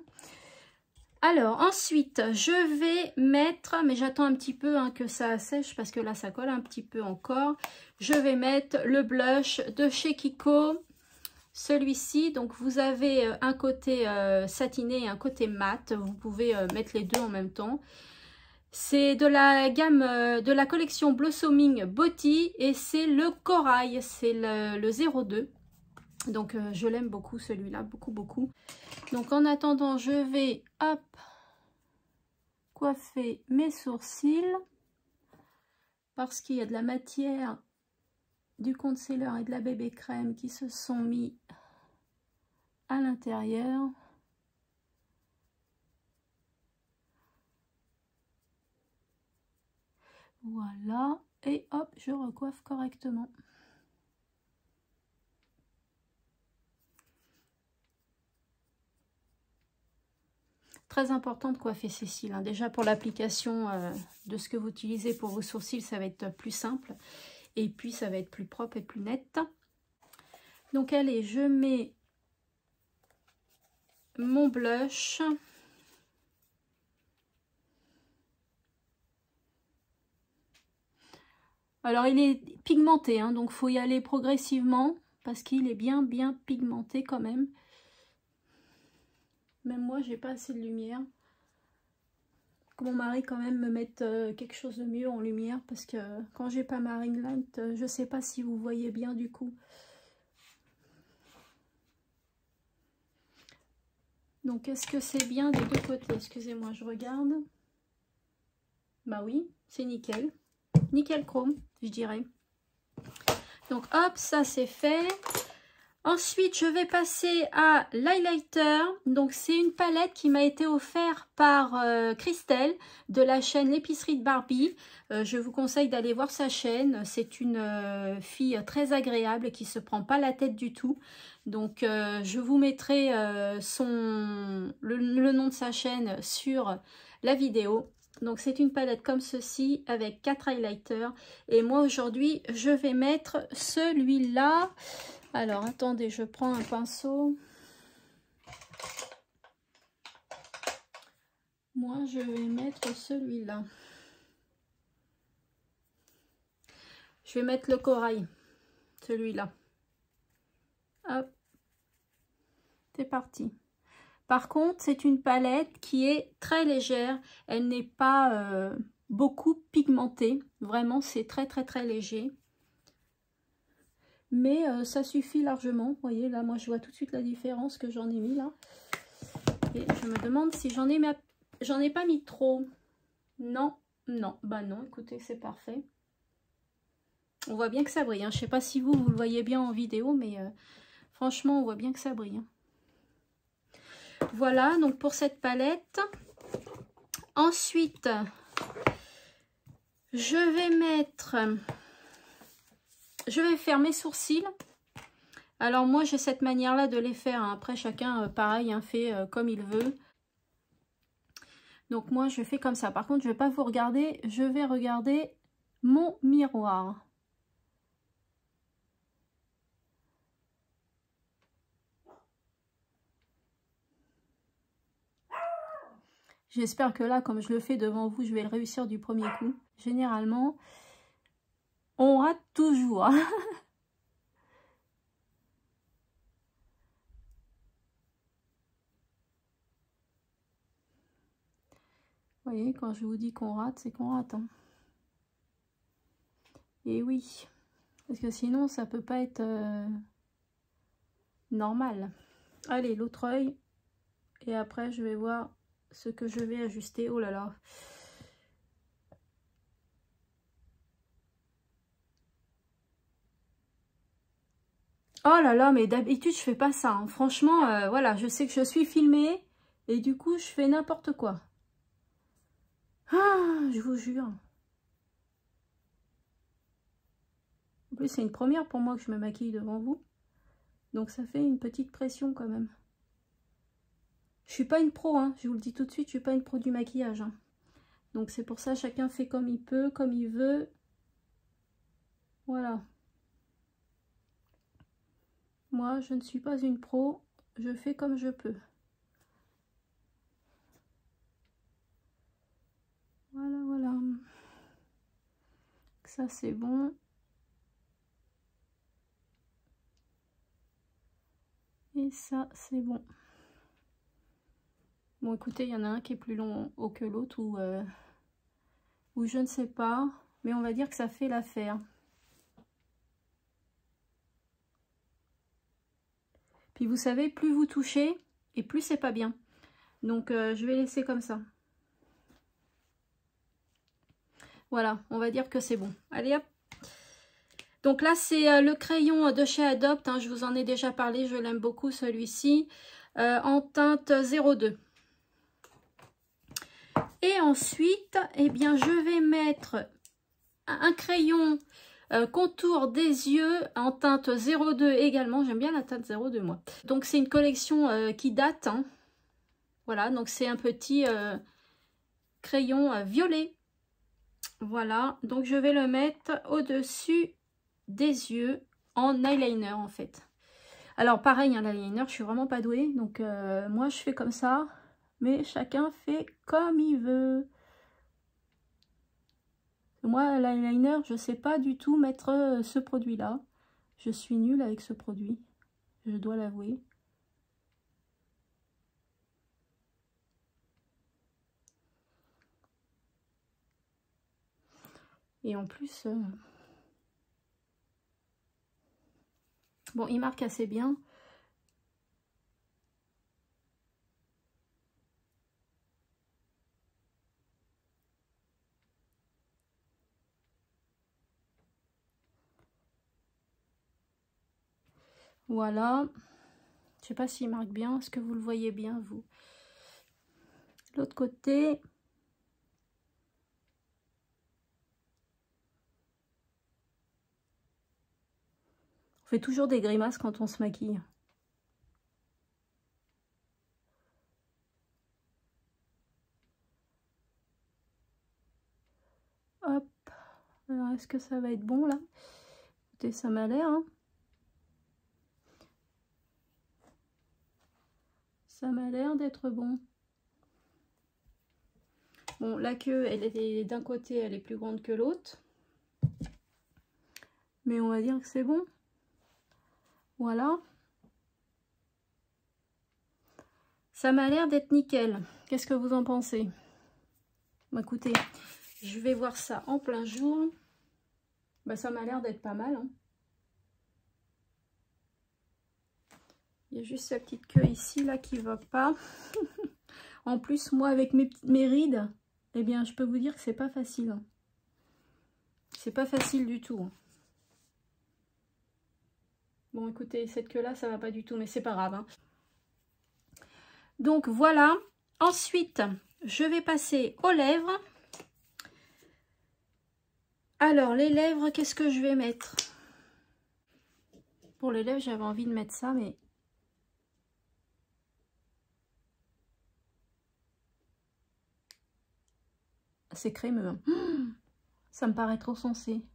Alors, ensuite, je vais mettre, mais j'attends un petit peu que ça sèche parce que là, ça colle un petit peu encore. Je vais mettre le blush de chez Kiko, celui-ci. Donc, vous avez un côté satiné et un côté mat. Vous pouvez mettre les deux en même temps. C'est de la gamme de la collection Blossoming Beauty et c'est le corail, c'est le 02. Donc je l'aime beaucoup celui-là, beaucoup. Donc en attendant, je vais hop coiffer mes sourcils parce qu'il y a de la matière du concealer et de la bébé crème qui se sont mis à l'intérieur. Voilà, et hop, je recoiffe correctement. Très important de coiffer ses cils. Hein. Déjà pour l'application de ce que vous utilisez pour vos sourcils, ça va être plus simple. Et puis ça va être plus propre et plus net. Donc allez, je mets mon blush. Alors il est pigmenté, hein, donc il faut y aller progressivement parce qu'il est bien pigmenté quand même. Même moi, j'ai pas assez de lumière. Que mon mari quand même me mette quelque chose de mieux en lumière parce que quand j'ai pas ma ring light, je sais pas si vous voyez bien du coup. Donc est-ce que c'est bien des deux côtés? Excusez-moi, je regarde. Bah oui, c'est nickel. Nickel chrome, je dirais. Donc hop, ça c'est fait. Ensuite, je vais passer à l'highlighter. Donc, c'est une palette qui m'a été offerte par Christelle de la chaîne L'épicerie de Barbie. Je vous conseille d'aller voir sa chaîne. C'est une fille très agréable qui se prend pas la tête du tout. Donc, je vous mettrai le nom de sa chaîne sur la vidéo. Donc, c'est une palette comme ceci avec 4 highlighters. Et moi, aujourd'hui, je vais mettre celui-là. Alors, attendez, je prends un pinceau. Moi, je vais mettre celui-là. Je vais mettre le corail, celui-là. Hop, c'est parti. Par contre, c'est une palette qui est très légère. Elle n'est pas beaucoup pigmentée. Vraiment, c'est très léger. Mais ça suffit largement. Vous voyez, là, moi, je vois tout de suite la différence que j'en ai mis là. Et je me demande si j'en ai pas mis trop. Non, non. Bah non, écoutez, c'est parfait. On voit bien que ça brille. Hein. Je ne sais pas si vous le voyez bien en vidéo, mais franchement, on voit bien que ça brille. Hein. Voilà, donc pour cette palette. Ensuite, je vais faire mes sourcils. Alors moi, j'ai cette manière-là de les faire. Hein. Après, chacun, pareil, hein, fait comme il veut. Donc moi, je fais comme ça. Par contre, je ne vais pas vous regarder. Je vais regarder mon miroir. J'espère que là, comme je le fais devant vous, je vais le réussir du premier coup. Généralement, on rate toujours. Vous voyez, quand je vous dis qu'on rate, c'est qu'on rate. Hein. Et oui, parce que sinon, ça peut pas être normal. Allez, l'autre œil. Et après, je vais voir ce que je vais ajuster. Oh là là. Oh là là, mais d'habitude, je fais pas ça. Hein. Franchement, voilà, je sais que je suis filmée. Et du coup, je fais n'importe quoi. Ah, je vous jure. En plus, c'est une première pour moi que je me maquille devant vous. Donc, ça fait une petite pression quand même. Je suis pas une pro, hein. Je vous le dis tout de suite, je suis pas une pro du maquillage. Hein. Donc, c'est pour ça, chacun fait comme il peut, comme il veut. Voilà. Moi, je ne suis pas une pro. Je fais comme je peux. Voilà, voilà. Ça, c'est bon. Et ça, c'est bon. Bon, écoutez, il y en a un qui est plus long que l'autre ou je ne sais pas. Mais on va dire que ça fait l'affaire. Puis vous savez, plus vous touchez et plus c'est pas bien. Donc, je vais laisser comme ça. Voilà, on va dire que c'est bon. Allez, hop. Donc là, c'est le crayon de chez Adopt. Hein, je vous en ai déjà parlé, je l'aime beaucoup celui-ci. En teinte 02. Et ensuite, eh bien, je vais mettre un crayon contour des yeux en teinte 02 également. J'aime bien la teinte 02, moi. Donc, c'est une collection qui date. Hein. Voilà, donc c'est un petit crayon violet. Voilà, donc je vais le mettre au-dessus des yeux en eyeliner en fait. Alors pareil, hein, l'eyeliner, je suis vraiment pas douée, donc moi je fais comme ça, mais chacun fait comme il veut. Moi, l'eyeliner, je sais pas du tout mettre ce produit-là. Je suis nulle avec ce produit, je dois l'avouer. Et en plus, bon, il marque assez bien. Voilà. Je sais pas s'il marque bien. Est-ce que vous le voyez bien, vous? L'autre côté. On fait toujours des grimaces quand on se maquille. Hop. Alors, est-ce que ça va être bon, là? Écoutez, ça m'a l'air, hein. Ça m'a l'air d'être bon. Bon, la queue, elle est d'un côté, elle est plus grande que l'autre. Mais on va dire que c'est bon. Voilà. Ça m'a l'air d'être nickel. Qu'est-ce que vous en pensez? Bah, écoutez, je vais voir ça en plein jour. Bah, ça m'a l'air d'être pas mal, hein. Il y a juste la petite queue ici, là, qui va pas. En plus, moi, avec mes rides, eh bien, je peux vous dire que c'est pas facile, hein. C'est pas facile du tout, hein. Bon, écoutez, cette queue-là, ça va pas du tout, mais c'est pas grave, hein. Donc, voilà. Ensuite, je vais passer aux lèvres. Alors, les lèvres, qu'est-ce que je vais mettre? Pour les lèvres, j'avais envie de mettre ça, mais... c'est crémeux, hein. Ça me paraît trop sensé.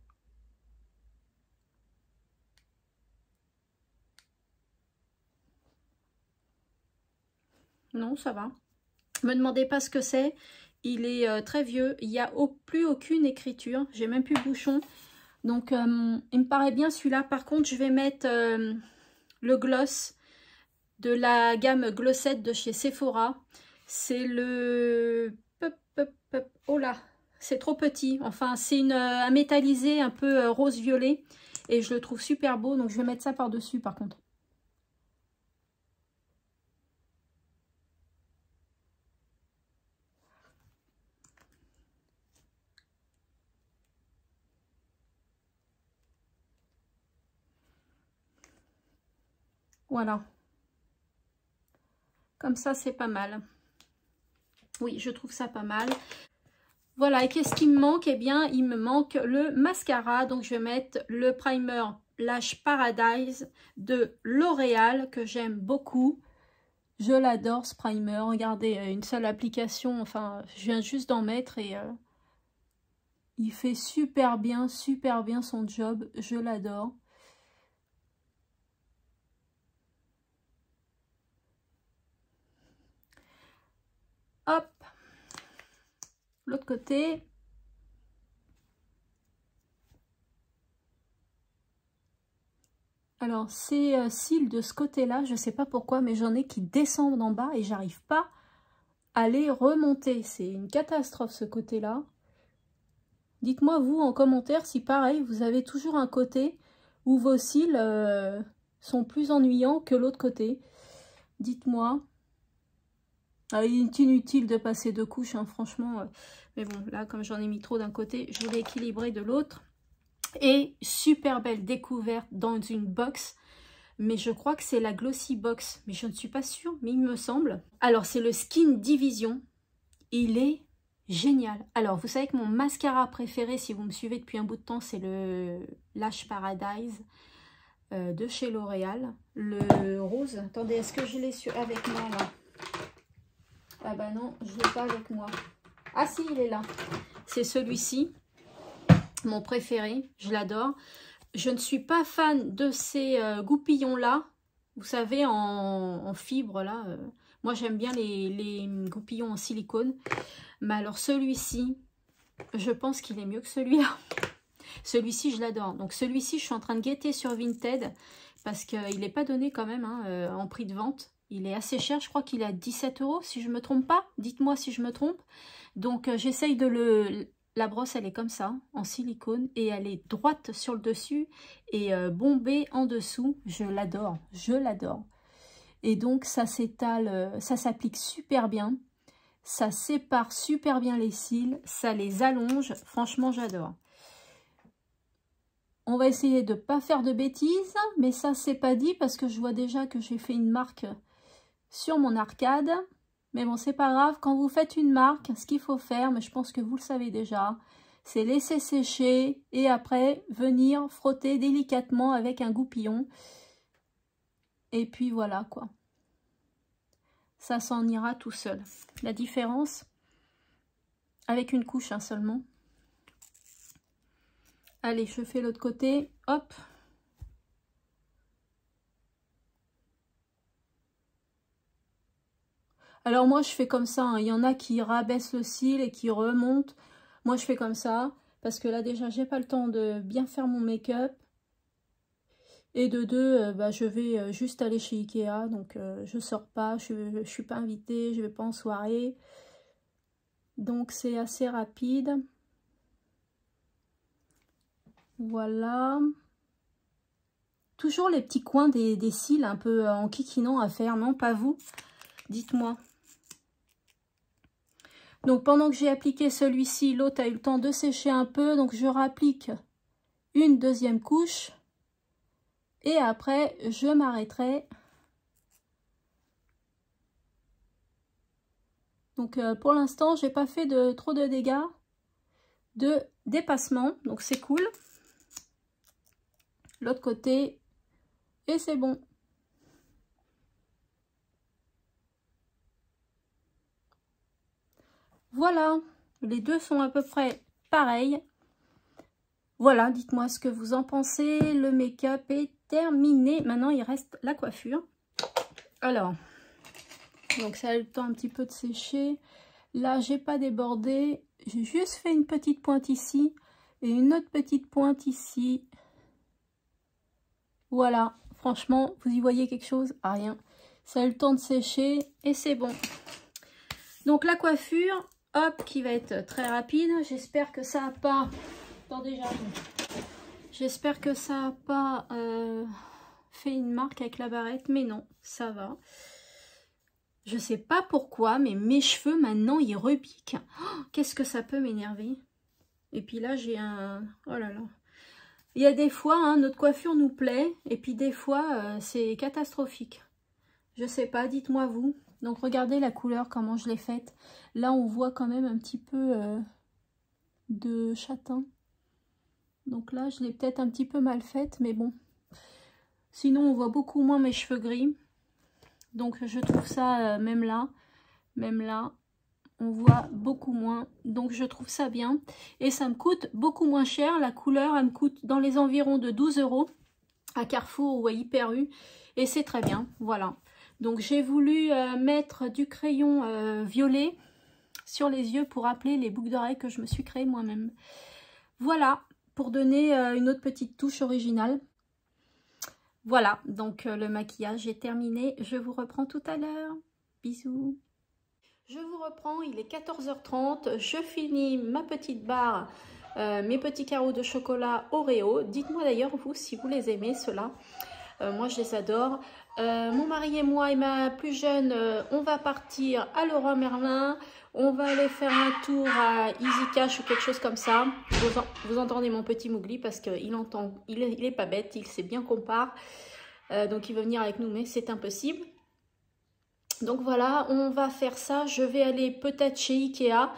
Non, ça va. Me demandez pas ce que c'est. Il est très vieux. Il n'y a plus aucune écriture. J'ai même plus bouchon. Donc, il me paraît bien celui-là. Par contre, je vais mettre le gloss de la gamme Glossette de chez Sephora. C'est le... oh là, c'est trop petit. Enfin, c'est un métallisé un peu rose-violet. Et je le trouve super beau. Donc, je vais mettre ça par-dessus, par contre. Voilà. Comme ça, c'est pas mal. Oui, je trouve ça pas mal. Voilà, et qu'est-ce qui me manque? Eh bien, il me manque le mascara. Donc, je vais mettre le primer Lash Paradise de L'Oréal, que j'aime beaucoup. Je l'adore, ce primer. Regardez, une seule application. Enfin, je viens juste d'en mettre et il fait super bien son job. Je l'adore. Hop, l'autre côté. Alors, ces cils de ce côté-là, je ne sais pas pourquoi, mais j'en ai qui descendent en bas et j'arrive pas à les remonter. C'est une catastrophe, ce côté-là. Dites-moi, vous, en commentaire, si pareil, vous avez toujours un côté où vos cils sont plus ennuyants que l'autre côté. Dites-moi. Ah, il est inutile de passer deux couches, hein, franchement. Mais bon, là, comme j'en ai mis trop d'un côté, je voulais équilibrer de l'autre. Et super belle découverte dans une box. Mais je crois que c'est la Glossy Box. Mais je ne suis pas sûre, mais il me semble. Alors, c'est le Skin Division. Il est génial. Alors, vous savez que mon mascara préféré, si vous me suivez depuis un bout de temps, c'est le Lash Paradise de chez L'Oréal. Le rose. Attendez, est-ce que je l'ai avec moi, là? Ah bah non, je ne l'ai pas avec moi. Ah si, il est là. C'est celui-ci. Mon préféré, je l'adore. Je ne suis pas fan de ces goupillons-là. Vous savez, en fibre, là. Moi, j'aime bien les goupillons en silicone. Mais alors, celui-ci, je pense qu'il est mieux que celui-là. Celui-ci, je l'adore. Donc, celui-ci, je suis en train de guetter sur Vinted. Parce qu'il n'est pas donné quand même hein, en prix de vente. Il est assez cher. Je crois qu'il est à 17 €, si je ne me trompe pas. Dites-moi si je me trompe. Donc, j'essaye de le... La brosse, elle est comme ça, en silicone, et elle est droite sur le dessus et bombée en dessous. Je l'adore, je l'adore. Et donc, ça s'étale, ça s'applique super bien. Ça sépare super bien les cils, ça les allonge. Franchement, j'adore. On va essayer de ne pas faire de bêtises, mais ça c'est pas dit parce que je vois déjà que j'ai fait une marque sur mon arcade. Mais bon, c'est pas grave, quand vous faites une marque, ce qu'il faut faire, mais je pense que vous le savez déjà, c'est laisser sécher et après venir frotter délicatement avec un goupillon. Et puis voilà quoi. Ça s'en ira tout seul. La différence, avec une couche seulement. Allez, je fais l'autre côté, hop. Alors moi je fais comme ça, hein. Il y en a qui rabaissent le cil et qui remontent. Moi je fais comme ça, parce que là déjà j'ai pas le temps de bien faire mon make-up. Et de deux, je vais juste aller chez Ikea, donc je sors pas, je suis pas invitée, je vais pas en soirée. Donc c'est assez rapide. Voilà. Toujours les petits coins des cils un peu en kikinant à faire, non? Pas vous? Dites-moi. Donc pendant que j'ai appliqué celui-ci, l'autre a eu le temps de sécher un peu, donc je rapplique une deuxième couche. Et après, je m'arrêterai. Donc pour l'instant, j'ai pas fait trop de dégâts de dépassement, donc c'est cool. L'autre côté, et c'est bon. Voilà, les deux sont à peu près pareils. Voilà, dites-moi ce que vous en pensez. Le make-up est terminé. Maintenant, il reste la coiffure. Alors, donc ça a eu le temps un petit peu de sécher. Là, j'ai pas débordé. J'ai juste fait une petite pointe ici et une autre petite pointe ici. Voilà, franchement, vous y voyez quelque chose? Ah, rien. Ça a eu le temps de sécher et c'est bon. Donc la coiffure, hop, qui va être très rapide. J'espère que ça n'a pas... Attendez, j'arrive. J'espère que ça n'a pas fait une marque avec la barrette, mais non, ça va. Je sais pas pourquoi, mais mes cheveux maintenant ils repiquent. Oh, qu'est-ce que ça peut m'énerver? Et puis là j'ai un... Oh là là. Il y a des fois, hein, notre coiffure nous plaît, et puis des fois c'est catastrophique. Je sais pas, dites-moi vous. Donc regardez la couleur, comment je l'ai faite. Là on voit quand même un petit peu de châtain. Donc là je l'ai peut-être un petit peu mal faite, mais bon. Sinon on voit beaucoup moins mes cheveux gris. Donc je trouve ça, même là, on voit beaucoup moins. Donc je trouve ça bien. Et ça me coûte beaucoup moins cher. La couleur, elle me coûte dans les environs de 12 € à Carrefour ou à Hyper U. Et c'est très bien, voilà. Donc j'ai voulu mettre du crayon violet sur les yeux pour rappeler les boucles d'oreilles que je me suis créées moi-même. Voilà, pour donner une autre petite touche originale. Voilà, donc le maquillage est terminé. Je vous reprends tout à l'heure. Bisous. Je vous reprends, il est 14h30. Je finis ma petite barre, mes petits carreaux de chocolat Oreo. Dites-moi d'ailleurs, vous, si vous les aimez, ceux-là. Moi, je les adore. Mon mari et moi et ma plus jeune, on va partir à Leroy Merlin. On va aller faire un tour à Easy Cash ou quelque chose comme ça. Vous entendez mon petit Mowgli parce qu'il entend, il est pas bête, il sait bien qu'on part. Donc il veut venir avec nous, mais c'est impossible. Donc voilà, on va faire ça. Je vais aller peut-être chez Ikea.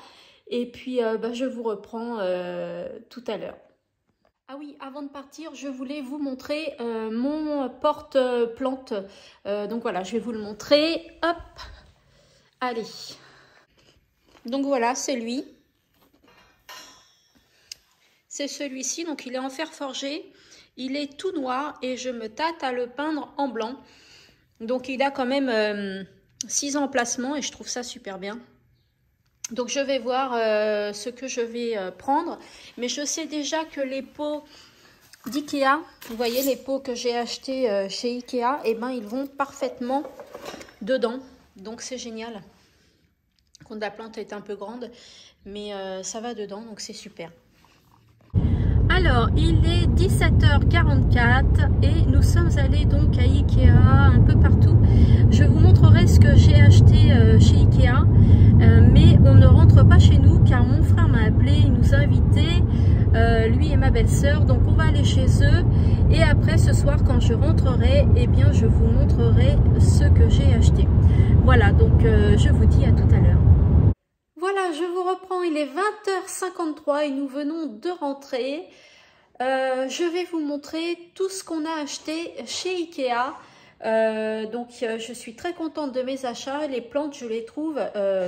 Et puis je vous reprends tout à l'heure. Ah oui, avant de partir, je voulais vous montrer mon porte-plante. Donc voilà, je vais vous le montrer. Hop, allez. Donc voilà, c'est lui. C'est celui-ci, donc il est en fer forgé. Il est tout noir et je me tâte à le peindre en blanc. Donc il a quand même 6 emplacements et je trouve ça super bien. Donc je vais voir ce que je vais prendre. Mais je sais déjà que les pots d'Ikea, vous voyez les pots que j'ai achetés chez Ikea, et ben ils vont parfaitement dedans. Donc c'est génial. Quand la plante est un peu grande, mais ça va dedans, donc c'est super. Alors, il est 17h44 et nous sommes allés donc à Ikea, un peu partout. Je vous montrerai ce que j'ai acheté chez Ikea, mais on ne rentre pas chez nous car mon frère m'a appelé, il nous a invités, lui et ma belle-sœur. Donc on va aller chez eux et après ce soir quand je rentrerai, eh bien je vous montrerai ce que j'ai acheté. Voilà, donc je vous dis à tout à l'heure. Voilà, je vous reprends, il est 20h53 et nous venons de rentrer. Je vais vous montrer tout ce qu'on a acheté chez Ikea. Je suis très contente de mes achats. Les plantes, je les trouve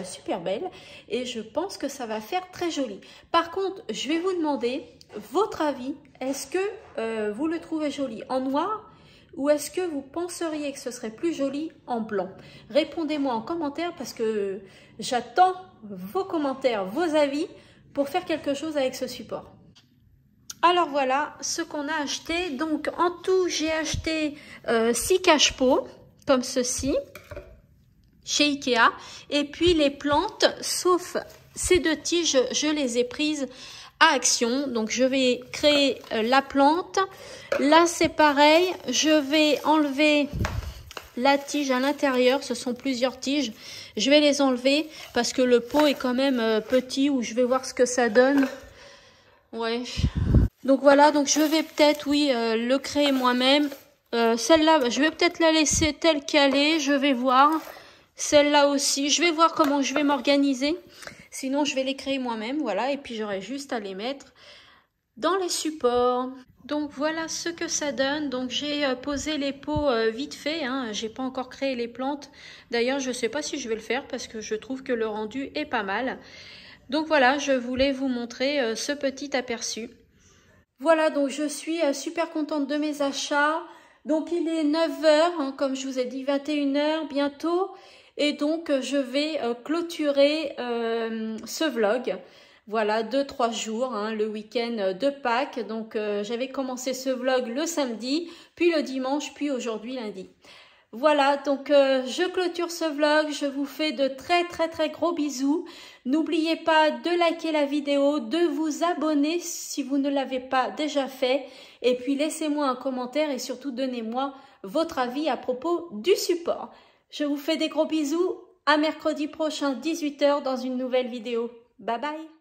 super belles et je pense que ça va faire très joli. Par contre, je vais vous demander votre avis. Est-ce que vous le trouvez joli en noir ou est-ce que vous penseriez que ce serait plus joli en blanc? Répondez-moi en commentaire parce que j'attends vos commentaires, vos avis pour faire quelque chose avec ce support. Alors voilà ce qu'on a acheté. Donc en tout, j'ai acheté 6 cache-pots comme ceci chez Ikea. Et puis les plantes, sauf ces 2 tiges, je les ai prises à Action. Donc je vais créer la plante. Là c'est pareil, je vais enlever la tige à l'intérieur. Ce sont plusieurs tiges. Je vais les enlever parce que le pot est quand même petit, ou je vais voir ce que ça donne. Ouais. Donc voilà, donc je vais peut-être, oui, le créer moi-même. Celle-là, je vais peut-être la laisser telle qu'elle est, je vais voir. Celle-là aussi, je vais voir comment je vais m'organiser. Sinon, je vais les créer moi-même, voilà. Et puis, j'aurai juste à les mettre dans les supports. Donc voilà ce que ça donne. Donc j'ai posé les pots vite fait, hein. J'ai pas encore créé les plantes. D'ailleurs, je sais pas si je vais le faire parce que je trouve que le rendu est pas mal. Donc voilà, je voulais vous montrer ce petit aperçu. Voilà, donc je suis super contente de mes achats. Donc il est 9h, hein, comme je vous ai dit, 21h bientôt. Et donc je vais clôturer ce vlog. Voilà, 2-3 jours, hein, le week-end de Pâques. Donc j'avais commencé ce vlog le samedi, puis le dimanche, puis aujourd'hui lundi. Voilà, donc je clôture ce vlog, je vous fais de très gros bisous. N'oubliez pas de liker la vidéo, de vous abonner si vous ne l'avez pas déjà fait. Et puis laissez-moi un commentaire et surtout donnez-moi votre avis à propos du support. Je vous fais des gros bisous, à mercredi prochain 18h dans une nouvelle vidéo. Bye bye.